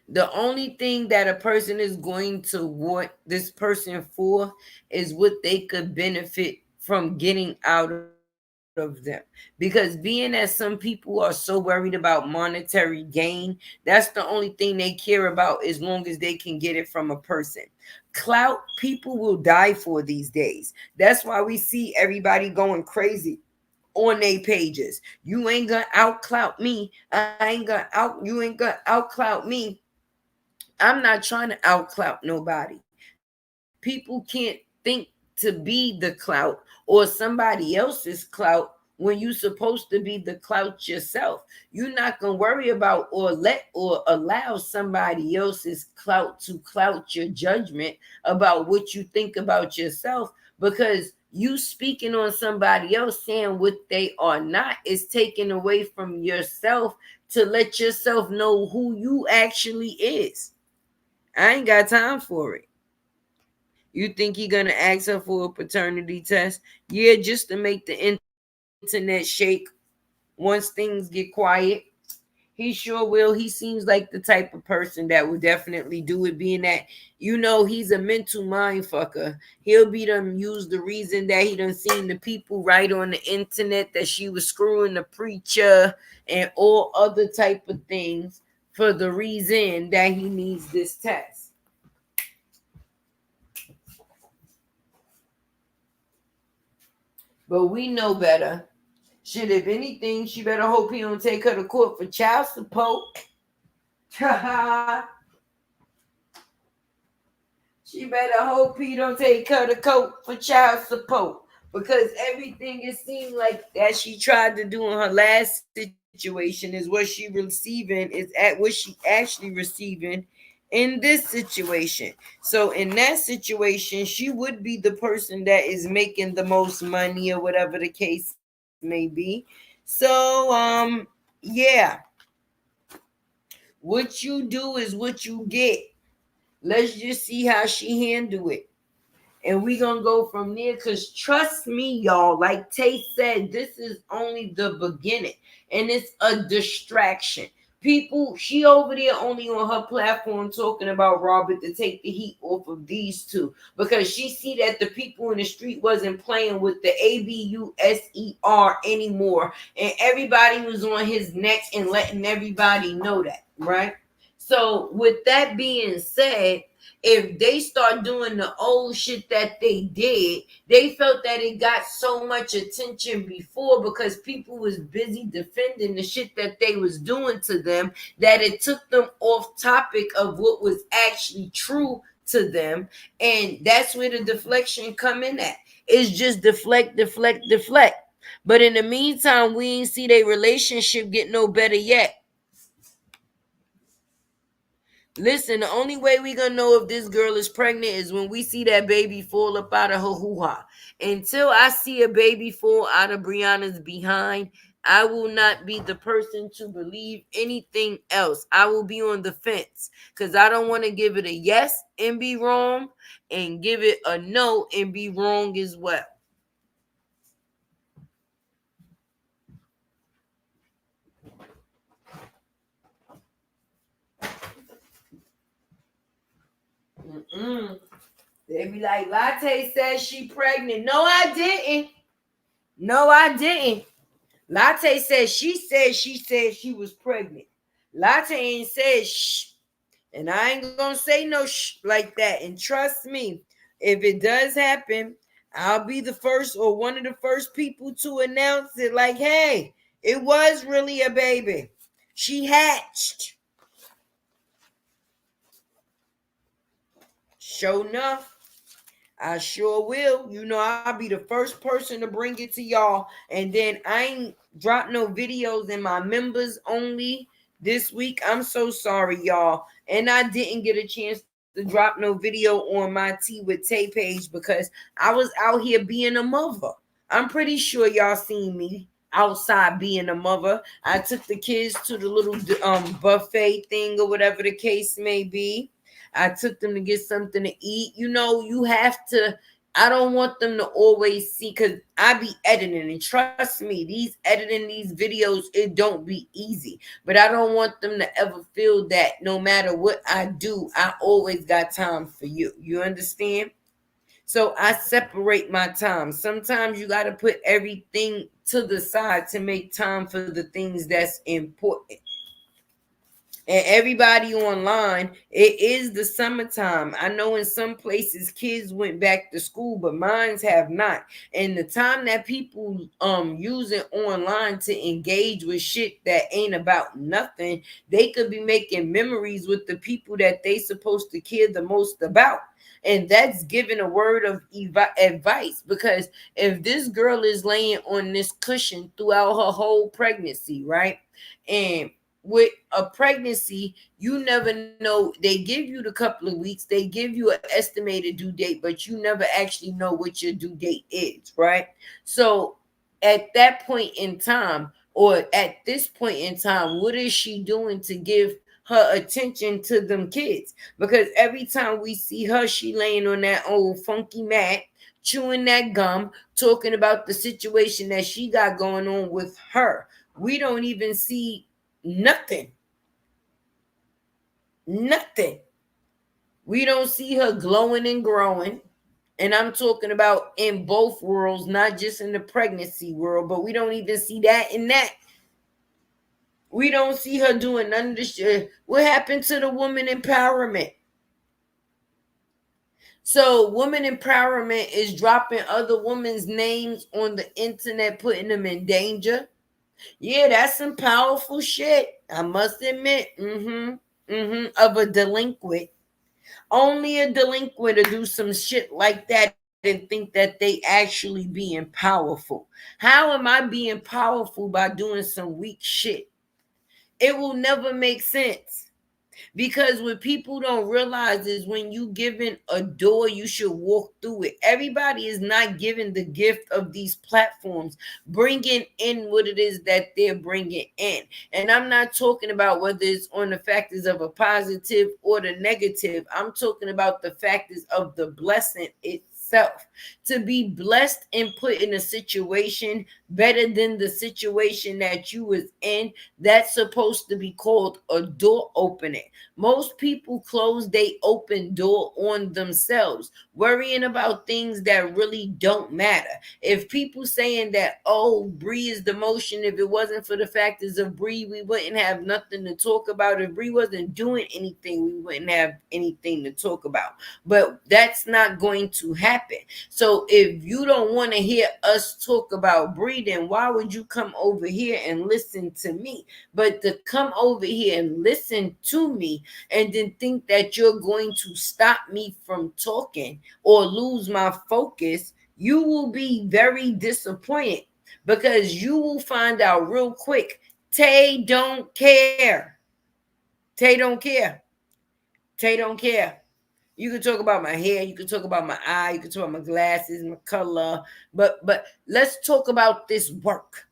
The only thing that a person is going to want this person for is what they could benefit from getting out of them. Because being that some people are so worried about monetary gain, that's the only thing they care about as long as they can get it from a person. Clout, people will die for these days. That's why we see everybody going crazy on their pages. You ain't gonna outclout me. You ain't gonna outclout me. I'm not trying to outclout nobody. People can't think to be the clout or somebody else's clout when you're supposed to be the clout yourself. You're not going to worry about or let or allow somebody else's clout to clout your judgment about what you think about yourself, because you speaking on somebody else saying what they are not is taken away from yourself to let yourself know who you actually is. I ain't got time for it. You think he gonna ask her for a paternity test? Yeah, just to make the internet shake once things get quiet. He sure will. He seems like the type of person that would definitely do it, being that, he's a mental mind fucker. He'll be done use the reason that he done seen the people write on the internet that she was screwing the preacher and all other type of things for the reason that he needs this test. But we know better. Shit, if anything, she better hope he don't take her to court for child support. She better hope he don't take her to court for child support. Because everything it seemed like that she tried to do in her last situation is what she receiving, is at what she actually receiving in this situation. So in that situation, she would be the person that is making the most money or whatever the case may be. So yeah. What you do is what you get. Let's just see how she handle it. And we gonna go from there, because trust me, y'all, like Taye said, this is only the beginning. And it's a distraction. People, she over there only on her platform talking about Robert to take the heat off of these two, because she see that the people in the street wasn't playing with the ABUSER anymore, and everybody was on his neck and letting everybody know that, right? So with that being said, if they start doing the old shit that they did, they felt that it got so much attention before because people was busy defending the shit that they was doing to them, that it took them off topic of what was actually true to them. And that's where the deflection come in at. It's just deflect. But in the meantime, we ain't see their relationship get no better yet. Listen, the only way we gonna know if this girl is pregnant is when we see that baby fall up out of her hoo-ha. Until I see a baby fall out of Briana's behind, I will not be the person to believe anything else. I will be on the fence because I don't want to give it a yes and be wrong and give it a no and be wrong as well. They be like, Latte says she pregnant. No, I didn't. No, I didn't. Latte said she was pregnant. Latte ain't said shh. And I ain't gonna say no shh like that. And trust me, if it does happen, I'll be the first or one of the first people to announce it. Like, hey, it was really a baby. She hatched. Sure enough. I sure will. You know, I'll be the first person to bring it to y'all. And then I ain't dropped no videos in my members only this week. I'm so sorry, y'all. And I didn't get a chance to drop no video on my Tea with Taye page because I was out here being a mother. I'm pretty sure y'all seen me outside being a mother. I took the kids to the little buffet thing or whatever the case may be. I took them to get something to eat. You know, you have to. I don't want them to always see because I be editing, and trust me, these videos, it don't be easy. But I don't want them to ever feel that no matter what I do, I always got time for you. You understand? So I separate my time. Sometimes you got to put everything to the side to make time for the things that's important. And everybody online, it is the summertime. I know in some places kids went back to school, but mines have not. And the time that people using online to engage with shit that ain't about nothing, they could be making memories with the people that they supposed to care the most about. And that's giving a word of advice, because if this girl is laying on this cushion throughout her whole pregnancy, right? And with a pregnancy, you never know. They give you the couple of weeks, they give you an estimated due date, but you never actually know what your due date is, right? So at that point in time, or at this point in time, what is she doing to give her attention to them kids? Because every time we see her, she laying on that old funky mat, chewing that gum, talking about the situation that she got going on with her. We don't even see nothing. Nothing. We don't see her glowing and growing. And I'm talking about in both worlds, not just in the pregnancy world, but we don't even see that in that. We don't see her doing none of this shit. What happened to the woman empowerment? So woman empowerment is dropping other women's names on the internet, putting them in danger. Yeah, that's some powerful shit, I must admit. Of a delinquent. Only a delinquent to do some shit like that and think that they actually being powerful. How am I being powerful by doing some weak shit? It will never make sense. Because what people don't realize is when you given a door, you should walk through it. Everybody is not given the gift of these platforms, bringing in what it is that they're bringing in. And I'm not talking about whether it's on the factors of a positive or the negative. I'm talking about the factors of the blessing itself. To be blessed and put in a situation better than the situation that you was in, that's supposed to be called a door opening. Most people close they open door on themselves, worrying about things that really don't matter. If people saying that, oh, Bree is the motion, if it wasn't for the factors of Bree, we wouldn't have nothing to talk about. If Bree wasn't doing anything, we wouldn't have anything to talk about. But that's not going to happen. So if you don't want to hear us talk about Bree, then why would you come over here and listen to me? But to come over here and listen to me and then think that you're going to stop me from talking or lose my focus, you will be very disappointed, because you will find out real quick Taye don't care. Taye don't care. Taye don't care. You can talk about my hair, you can talk about my eye, you can talk about my glasses, my color, but let's talk about this work.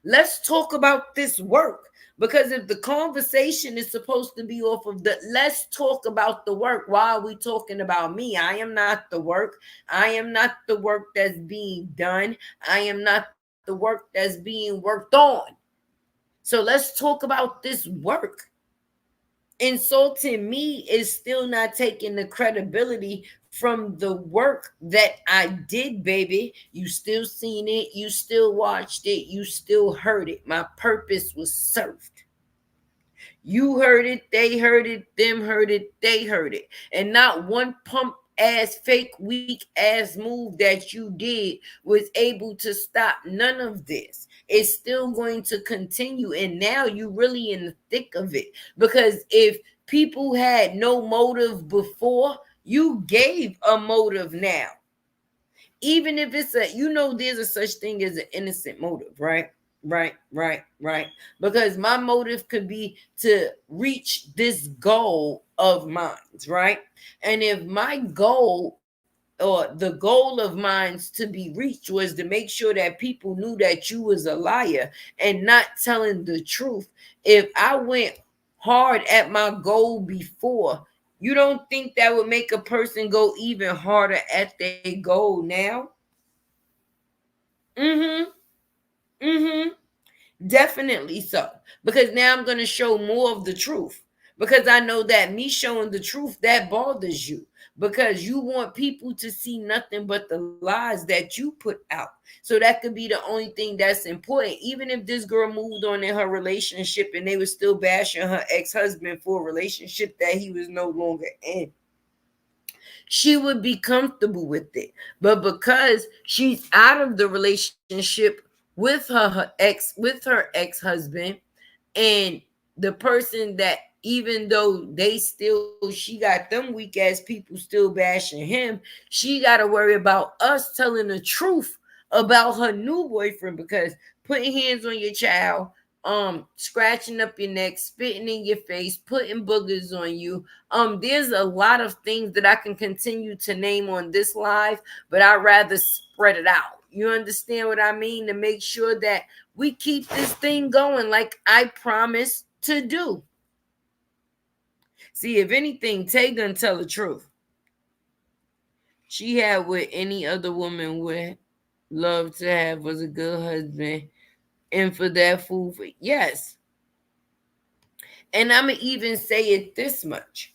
Let's talk about this work. Because if the conversation is supposed to be off of the, let's talk about the work. Why are we talking about me? I am not the work. I am not the work that's being done. I am not the work that's being worked on. So let's talk about this work. Insulting me is still not taking the credibility from the work that I did, baby. You still seen it, you still watched it, you still heard it. My purpose was served. You heard it, they heard it, them heard it, they heard it. And not one pump ass, fake, weak ass move that you did was able to stop none of this. It's still going to continue. And now you really in the thick of it. Because if people had no motive before, you gave a motive now. Even if it's a, there's a such thing as an innocent motive, right? Right. Because my motive could be to reach this goal of mine, right? And if my goal or the goal of mine to be reached was to make sure that people knew that you was a liar and not telling the truth, if I went hard at my goal before, you don't think that would make a person go even harder at their goal now? Mm-hmm. Mm-hmm. Definitely so. Because now I'm going to show more of the truth. Because I know that me showing the truth, that bothers you. Because you want people to see nothing but the lies that you put out. So that could be the only thing that's important. Even if this girl moved on in her relationship and they were still bashing her ex-husband for a relationship that he was no longer in, she would be comfortable with it. But because she's out of the relationship with her ex-husband, and the person that, even though she got them weak ass people still bashing him, she got to worry about us telling the truth about her new boyfriend. Because putting hands on your child, scratching up your neck, spitting in your face, putting boogers on you, there's a lot of things that I can continue to name on this live, but I'd rather spread it out. You understand what I mean? To make sure that we keep this thing going like I promised to do. See, if anything, Taye gonna tell the truth. She had what any other woman would love to have, was a good husband. And for that fool, yes. And I'ma even say it this much.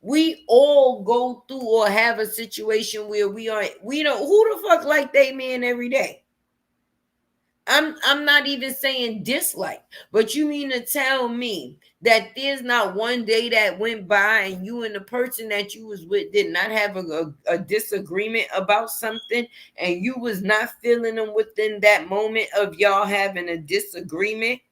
We all go through or have a situation where we know who the fuck like they man every day. I'm not even saying dislike, but you mean to tell me that there's not one day that went by and you and the person that you was with did not have a disagreement about something, and you was not feeling them within that moment of y'all having a disagreement?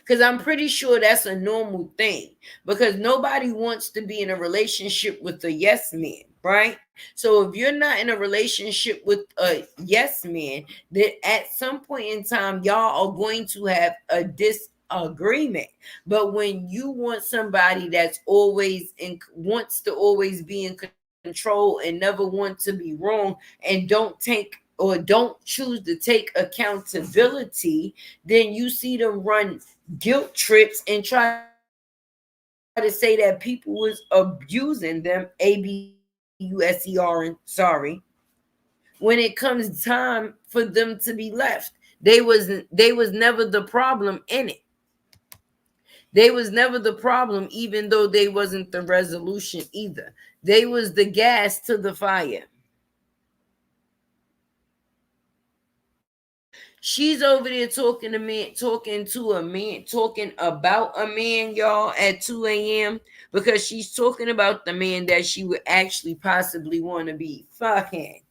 Because I'm pretty sure that's a normal thing, because nobody wants to be in a relationship with a yes man, right? So if you're not in a relationship with a yes man, then at some point in time, y'all are going to have a disagreement. But when you want somebody that's wants to always be in control and never want to be wrong, and don't choose to take accountability, then you see them run guilt trips and try to say that people was abusing them, ABUSER, sorry, when it comes time for them to be left. They was never the problem in it. They was never the problem, even though they wasn't the resolution either. They was the gas to the fire. She's over there talking about a man, y'all, at 2 a.m. because she's talking about the man that she would actually possibly want to be fucking.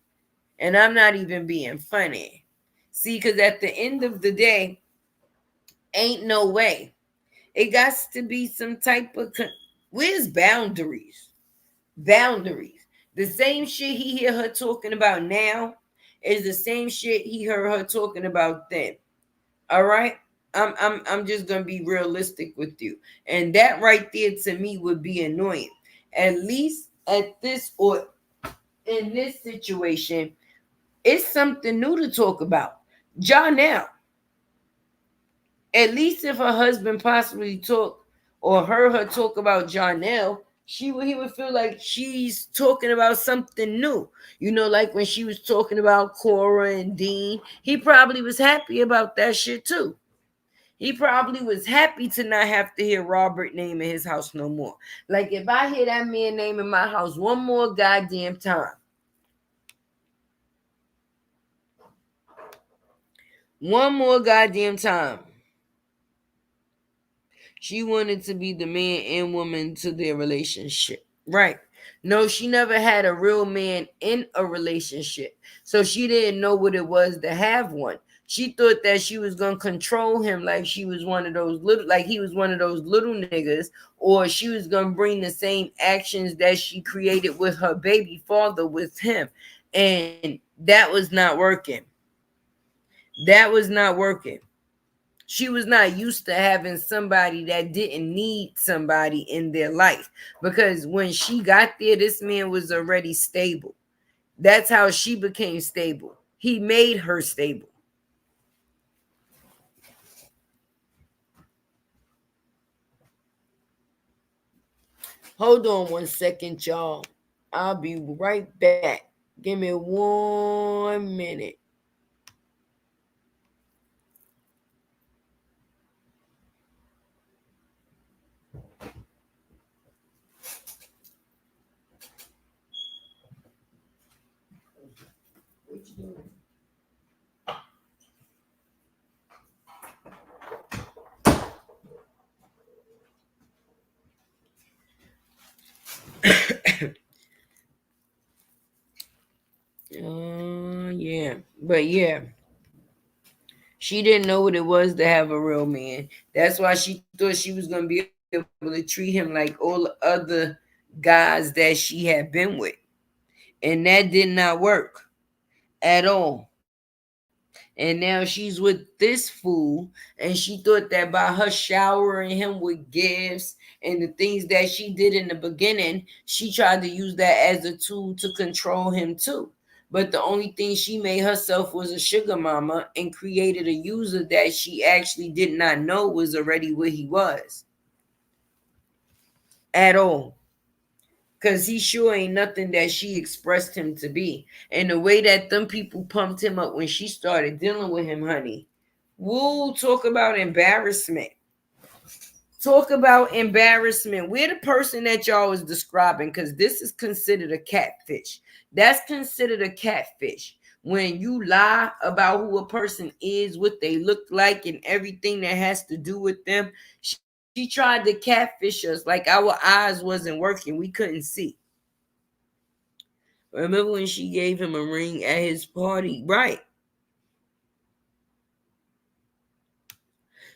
And I'm not even being funny. See, because at the end of the day, ain't no way. It got to be some type of where's boundaries? Boundaries. The same shit he hear her talking about now is the same shit he heard her talking about then. All right. I'm just gonna be realistic with you. And that right there to me would be annoying. At least at this or in this situation, it's something new to talk about. Janelle, at least if her husband possibly talk or heard her talk about Janelle, he would feel like she's talking about something new. You know, like when she was talking about Cora and Dean, he probably was happy about that shit too. He probably was happy to not have to hear Robert name in his house no more. Like if I hear that man name in my house one more goddamn time, one more goddamn time, she wanted to be the man and woman to their relationship. Right. No, she never had a real man in a relationship. So she didn't know what it was to have one. She thought that she was gonna control him like she was one of those little like he was one of those little niggas, or she was gonna bring the same actions that she created with her baby father with him. And that was not working. That was not working. She was not used to having somebody that didn't need somebody in their life, because when she got there, this man was already stable. That's how she became stable. He made her stable. Hold on 1 second, y'all. I'll be right back. Give me 1 minute. What you doing? Yeah. But yeah, she didn't know what it was to have a real man. That's why she thought she was going to be able to treat him like all the other guys that she had been with. And that did not work at all. And now she's with this fool, and she thought that by her showering him with gifts and the things that she did in the beginning, she tried to use that as a tool to control him too. But the only thing she made herself was a sugar mama and created a user that she actually did not know was already what he was at all. Cause he sure ain't nothing that she expressed him to be. And the way that them people pumped him up when she started dealing with him, honey. Woo, talk about embarrassment. Talk about embarrassment. We're the person that y'all was describing, because this is considered a catfish. That's considered a catfish. When you lie about who a person is, what they look like, and everything that has to do with them. She tried to catfish us like our eyes wasn't working. We couldn't see. Remember when she gave him a ring at his party? Right.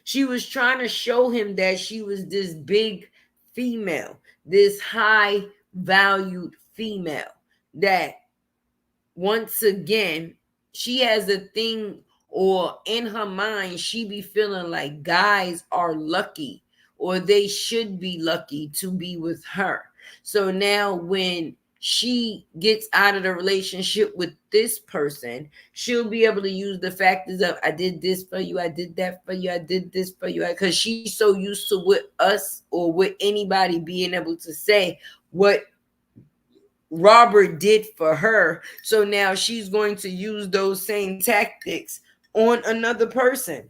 She was trying to show him that she was this big female, this high valued female, that once again, she has a thing, or in her mind, she be feeling like guys are lucky, or they should be lucky to be with her. So now when she gets out of the relationship with this person, she'll be able to use the factors of, I did this for you, I did that for you, I did this for you, because she's so used to with us or with anybody being able to say what Robert did for her. So now she's going to use those same tactics on another person.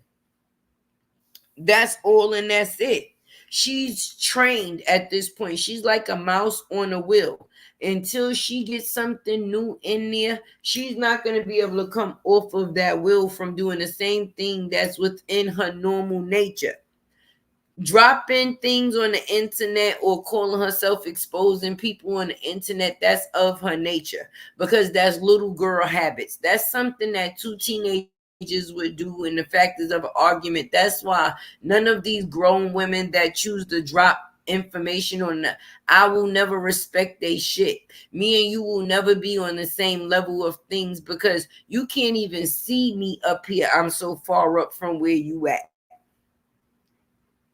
That's all, and that's it. She's trained at this point. She's like a mouse on a wheel. Until she gets something new in there, she's not going to be able to come off of that wheel from doing the same thing that's within her normal nature. Dropping things on the internet or calling herself exposing people on the internet, that's of her nature, because that's little girl habits. That's something that two teenagers would do in the factors of an argument. That's why none of these grown women that choose to drop information on the, I will never respect they shit. Me and you will never be on the same level of things, because you can't even see me up here. I'm so far up from where you at.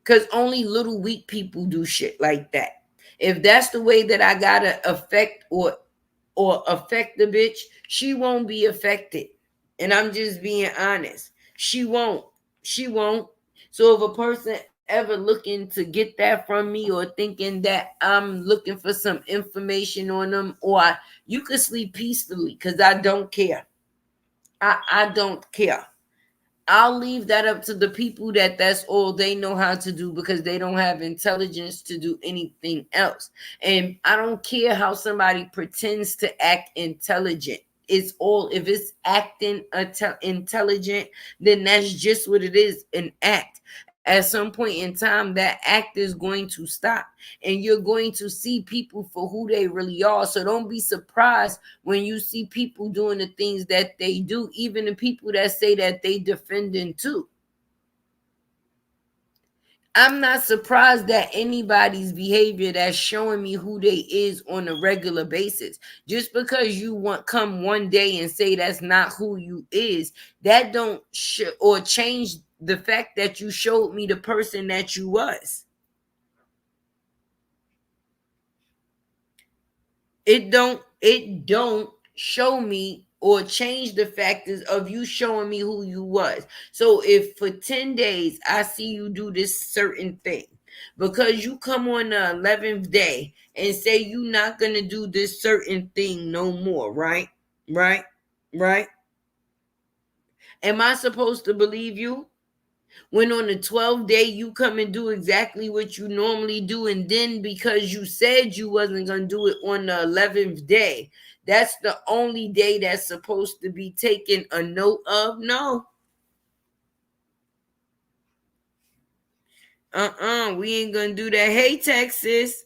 Because only little weak people do shit like that. If that's the way that I gotta affect or affect the bitch, she won't be affected. And I'm just being honest. She won't. She won't. So if a person ever looking to get that from me or thinking that I'm looking for some information on them, you could sleep peacefully because I don't care. I don't care. I'll leave that up to the people that's all they know how to do because they don't have intelligence to do anything else. And I don't care how somebody pretends to act intelligent. It's all, if it's acting intelligent, then that's just what it is, an act. At some point in time, that act is going to stop, and you're going to see people for who they really are. So don't be surprised when you see people doing the things that they do, even the people that say that they defending too. I'm not surprised that anybody's behavior that's showing me who they is on a regular basis. Just because you come one day and say that's not who you is, that don't or change the fact that you showed me the person that you was. It don't show me or change the factors of you showing me who you was. So if for 10 days I see you do this certain thing, because you come on the 11th day and say you not gonna do this certain thing no more, right? Right? Right? Am I supposed to believe you? When on the 12th day you come and do exactly what you normally do, and then because you said you wasn't going to do it on the 11th day, that's the only day that's supposed to be taken a note of? No. We ain't going to do that. Hey, Texas,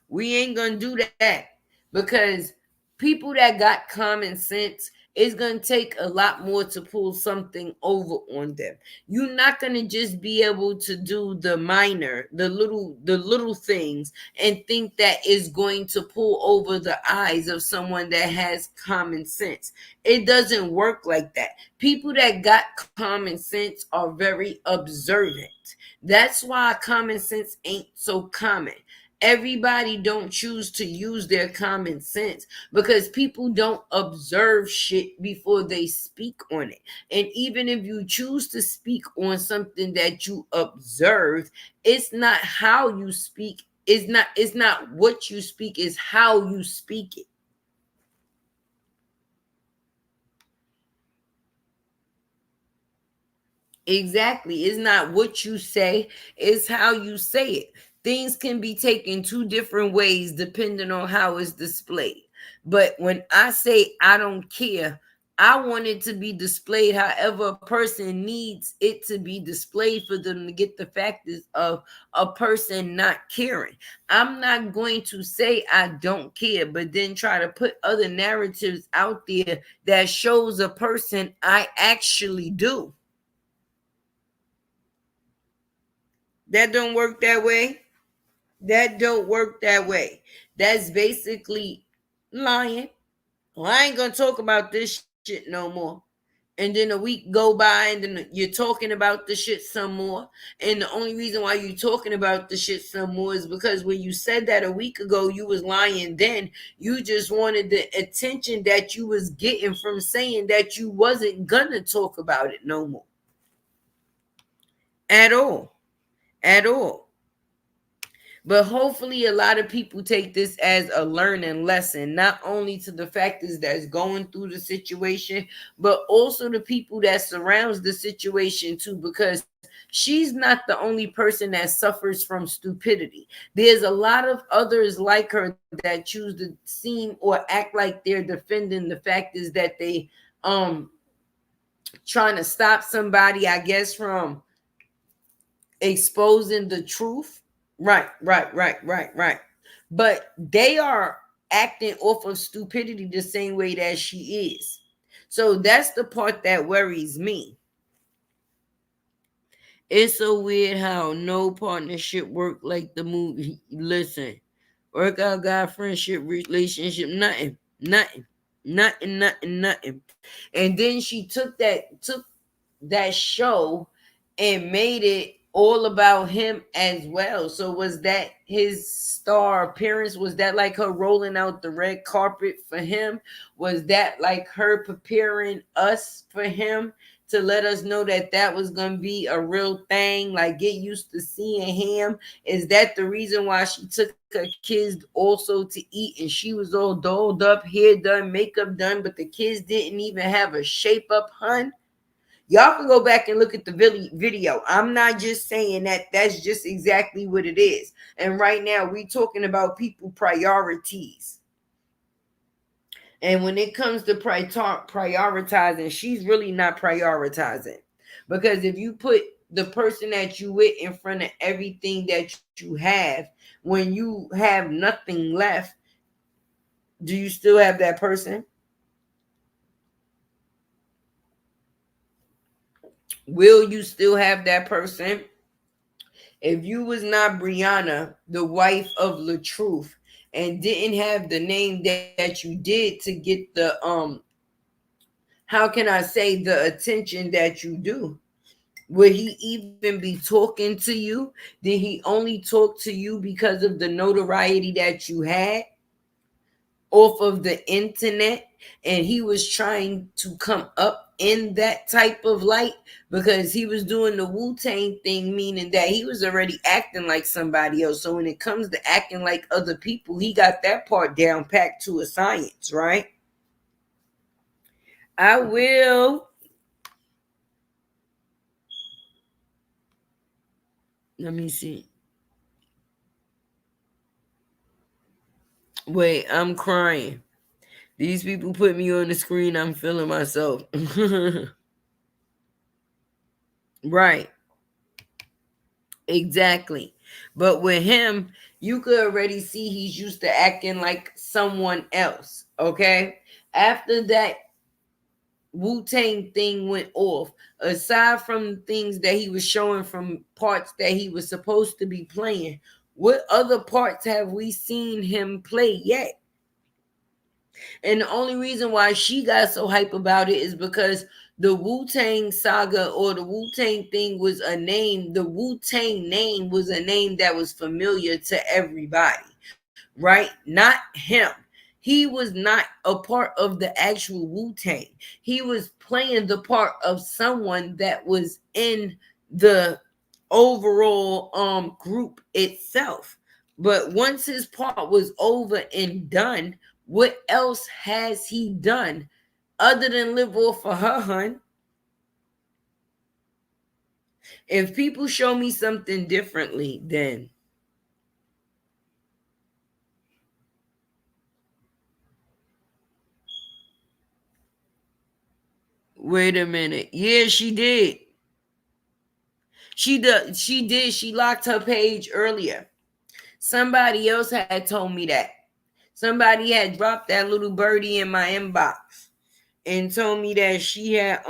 we ain't going to do that, because people that got common sense, it's going to take a lot more to pull something over on them. You're not going to just be able to do the minor, the little things, and think that is going to pull over the eyes of someone that has common sense. It doesn't work like that. People that got common sense are very observant. That's why common sense ain't so common. Everybody don't choose to use their common sense because people don't observe shit before they speak on it. And even if you choose to speak on something that you observe, it's not how you speak. It's not what you speak, it's how you speak it. Exactly. It's not what you say, it's how you say it. Things can be taken two different ways depending on how it's displayed. But when I say I don't care, I want it to be displayed however a person needs it to be displayed for them to get the factors of a person not caring. I'm not going to say I don't care, but then try to put other narratives out there that shows a person I actually do. That don't work that way. That don't work that way. That's basically lying. Well, I ain't gonna talk about this shit no more. And then a week go by, and then you're talking about the shit some more. And the only reason why you're talking about the shit some more is because when you said that a week ago, you was lying then. You just wanted the attention that you was getting from saying that you wasn't gonna talk about it no more. At all. At all. But hopefully a lot of people take this as a learning lesson, not only to the factors that's going through the situation, but also the people that surrounds the situation too, because she's not the only person that suffers from stupidity. There's a lot of others like her that choose to seem or act like they're defending the fact is that they trying to stop somebody, I guess, from exposing the truth. Right. But they are acting off of stupidity the same way that she is. So that's the part that worries me. It's so weird how no partnership work like the movie. Listen, workout guy, friendship, relationship, nothing. And then she took that show and made it all about him as well. So was that his star appearance? Was that like her rolling out the red carpet for him? Was that like her preparing us for him to let us know that that was going to be a real thing? Like, get used to seeing him. Is that the reason why she took her kids also to eat, and she was all dolled up, hair done, makeup done, but the kids didn't even have a shape up, hun? Y'all can go back and look at the video. I'm not just saying that. That's just exactly what it is. And right now, we talking about people priorities. And when it comes to prioritizing, she's really not prioritizing. Because if you put the person that you with in front of everything that you have, when you have nothing left, do you still have that person? Will you still have that person? If you was not Briana, the wife of LaTruth, and didn't have the name that you did to get the how can I say, the attention that you do, would he even be talking to you? Did he only talk to you because of the notoriety that you had off of the internet, and he was trying to come up in that type of light because he was doing the Wu-Tang thing, meaning that he was already acting like somebody else? So when it comes to acting like other people, he got that part down packed to a science, right? I will. Let me see. Wait, I'm crying. These people put me on the screen. I'm feeling myself. Right. Exactly. But with him, you could already see he's used to acting like someone else. Okay. After that Wu-Tang thing went off, aside from things that he was showing from parts that he was supposed to be playing, what other parts have we seen him play yet? And the only reason why she got so hype about it is because the Wu-Tang saga, or the Wu-Tang thing, was a name. The Wu-Tang name was a name that was familiar to everybody, right? Not him. He was not a part of the actual Wu-Tang. He was playing the part of someone that was in the overall group itself. But once his part was over and done, what else has he done other than live off of her, hun? If people show me something differently, then wait a minute. Yeah, she did. She locked her page earlier. Somebody else had told me that. Somebody had dropped that little birdie in my inbox and told me that she had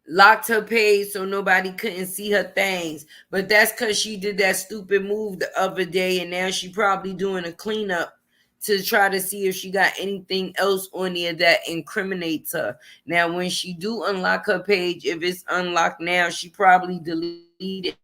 locked her page so nobody couldn't see her things. But that's because she did that stupid move the other day, and now she probably doing a cleanup to try to see if she got anything else on there that incriminates her. Now, when she do unlock her page, if it's unlocked now, she probably deleted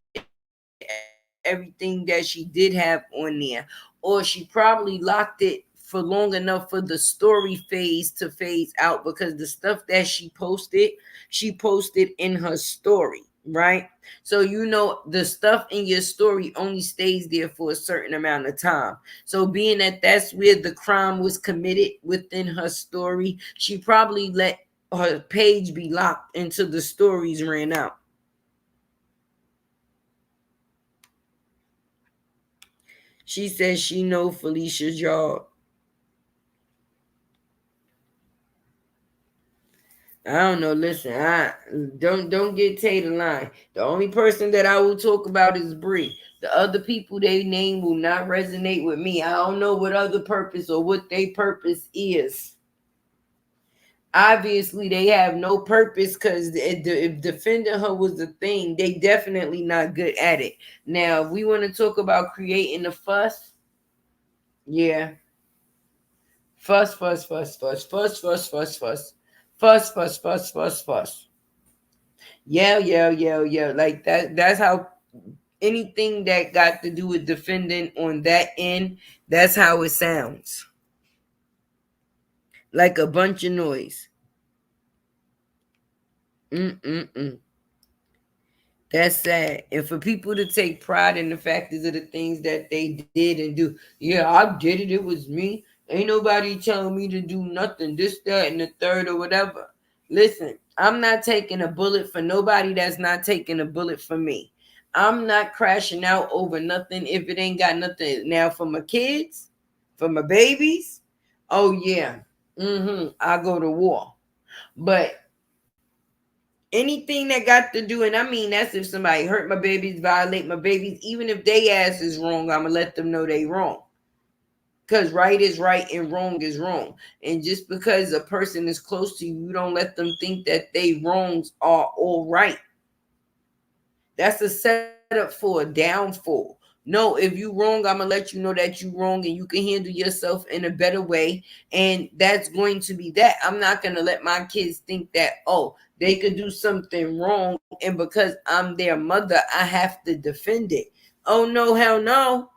everything that she did have on there, or she probably locked it for long enough for the story phase to phase out, because the stuff that she posted in her story, right? So you know the stuff in your story only stays there for a certain amount of time. So being that that's where the crime was committed within her story, she probably let her page be locked until the stories ran out. She says she know Felicia's job. I don't know. Listen, I don't get Taye to line. The only person that I will talk about is Bree. The other people they name will not resonate with me. I don't know what other purpose or what their purpose is. Obviously, they have no purpose, because if defending her was the thing, they definitely not good at it. Now, if we want to talk about creating a fuss, yeah. Fuss, fuss, fuss, fuss, fuss, fuss, fuss, fuss, fuss, fuss, fuss, fuss, fuss. Yeah. Like that's how anything that got to do with defending on that end, that's how it sounds. Like a bunch of noise. Mm-mm-mm. That's sad. And for people to take pride in the fact of the things that they did and do. Yeah, I did it. It was me. Ain't nobody telling me to do nothing. This, that, and the third or whatever. Listen, I'm not taking a bullet for nobody that's not taking a bullet for me. I'm not crashing out over nothing if it ain't got nothing. Now for my kids, for my babies, oh yeah. I go to war. But anything that got to do, and I mean that's if somebody hurt my babies, violate my babies, even if they ass is wrong, I'ma let them know they wrong. Because right is right and wrong is wrong. And just because a person is close to you, you don't let them think that they wrongs are all right. That's a setup for a downfall. No, if you wrong, I'm gonna let you know that you wrong and you can handle yourself in a better way. And that's going to be that. I'm not gonna let my kids think that, oh, they could do something wrong, and because I'm their mother, I have to defend it. Oh no, hell no.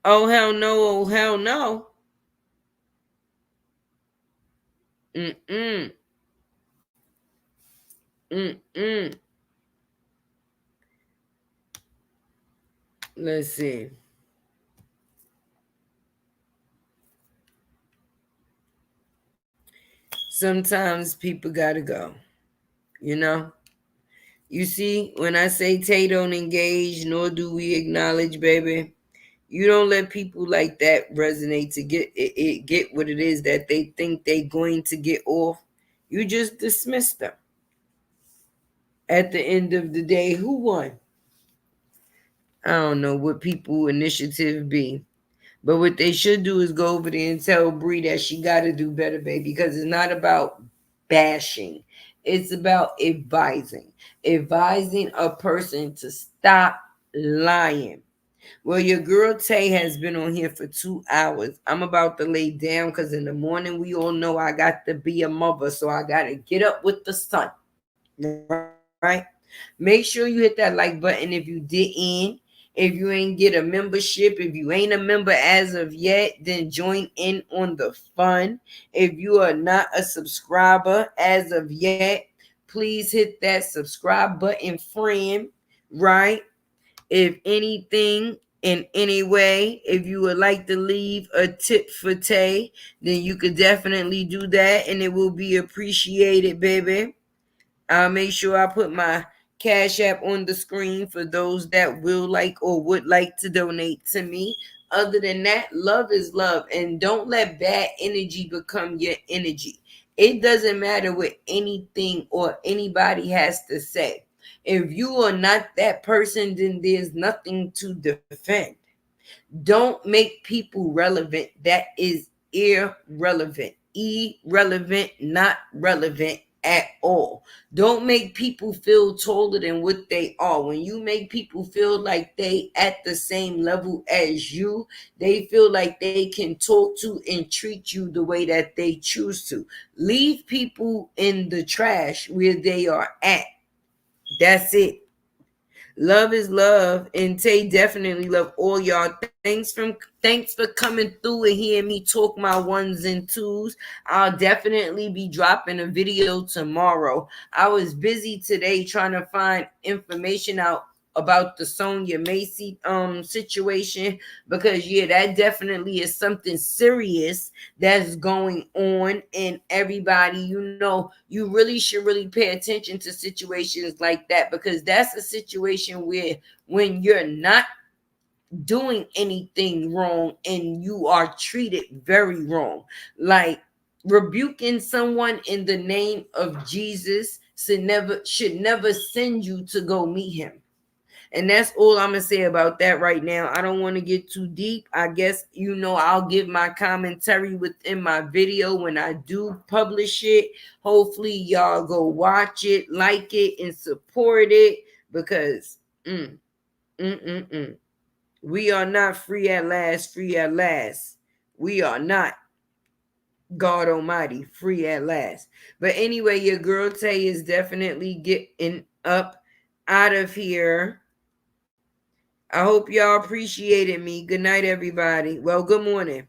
Oh hell no, oh hell no. Mm-mm. Mm-mm. Let's see. Sometimes people gotta go, you know? You see, when I say Taye don't engage, nor do we acknowledge, baby, you don't let people like that resonate to get what it is that they think they going to get off. You just dismiss them. At the end of the day, who won? I don't know what people initiative be. But what they should do is go over there and tell Bree that she got to do better, baby, because it's not about bashing. It's about advising a person to stop lying. Well, your girl Taye has been on here for 2 hours. I'm about to lay down because in the morning we all know I got to be a mother, so I got to get up with the sun. Right? Make sure you hit that like button if you didn't. If you ain't get a membership, if you ain't a member as of yet, then join in on the fun. If you are not a subscriber as of yet, please hit that subscribe button, friend. Right? If anything, in any way, if you would like to leave a tip for Taye, then you could definitely do that and it will be appreciated, baby. I'll make sure I put my Cash App on the screen for those that will like or would like to donate to me. Other than that, love is love. And don't let bad energy become your energy. It doesn't matter what anything or anybody has to say. If you are not that person, then there's nothing to defend. Don't make people relevant. That is irrelevant. Irrelevant, not relevant at all. Don't make people feel taller than what they are. When you make people feel like they at the same level as you, they feel like they can talk to and treat you the way that they choose to. Leave people in the trash where they are at. That's it. Love is love, and Taye definitely love all y'all. Thanks for coming through and hearing me talk my ones and twos. I'll definitely be dropping a video tomorrow. I was busy today trying to find information out about the Sonia Macy situation, because yeah, that definitely is something serious that's going on. And everybody, you really should really pay attention to situations like that, because that's a situation where when you're not doing anything wrong and you are treated very wrong, like rebuking someone in the name of Jesus should never send you to go meet him. And that's all I'm gonna say about that right now. I don't want to get too deep. I guess I'll give my commentary within my video when I do publish it. Hopefully y'all go watch it, like it, and support it, because mm, mm, mm, mm. We are not free at last, free at last. We are not. God Almighty, free at last. But anyway, your girl Taye is definitely getting up out of here. I hope y'all appreciated me. Good night, everybody. Well, good morning.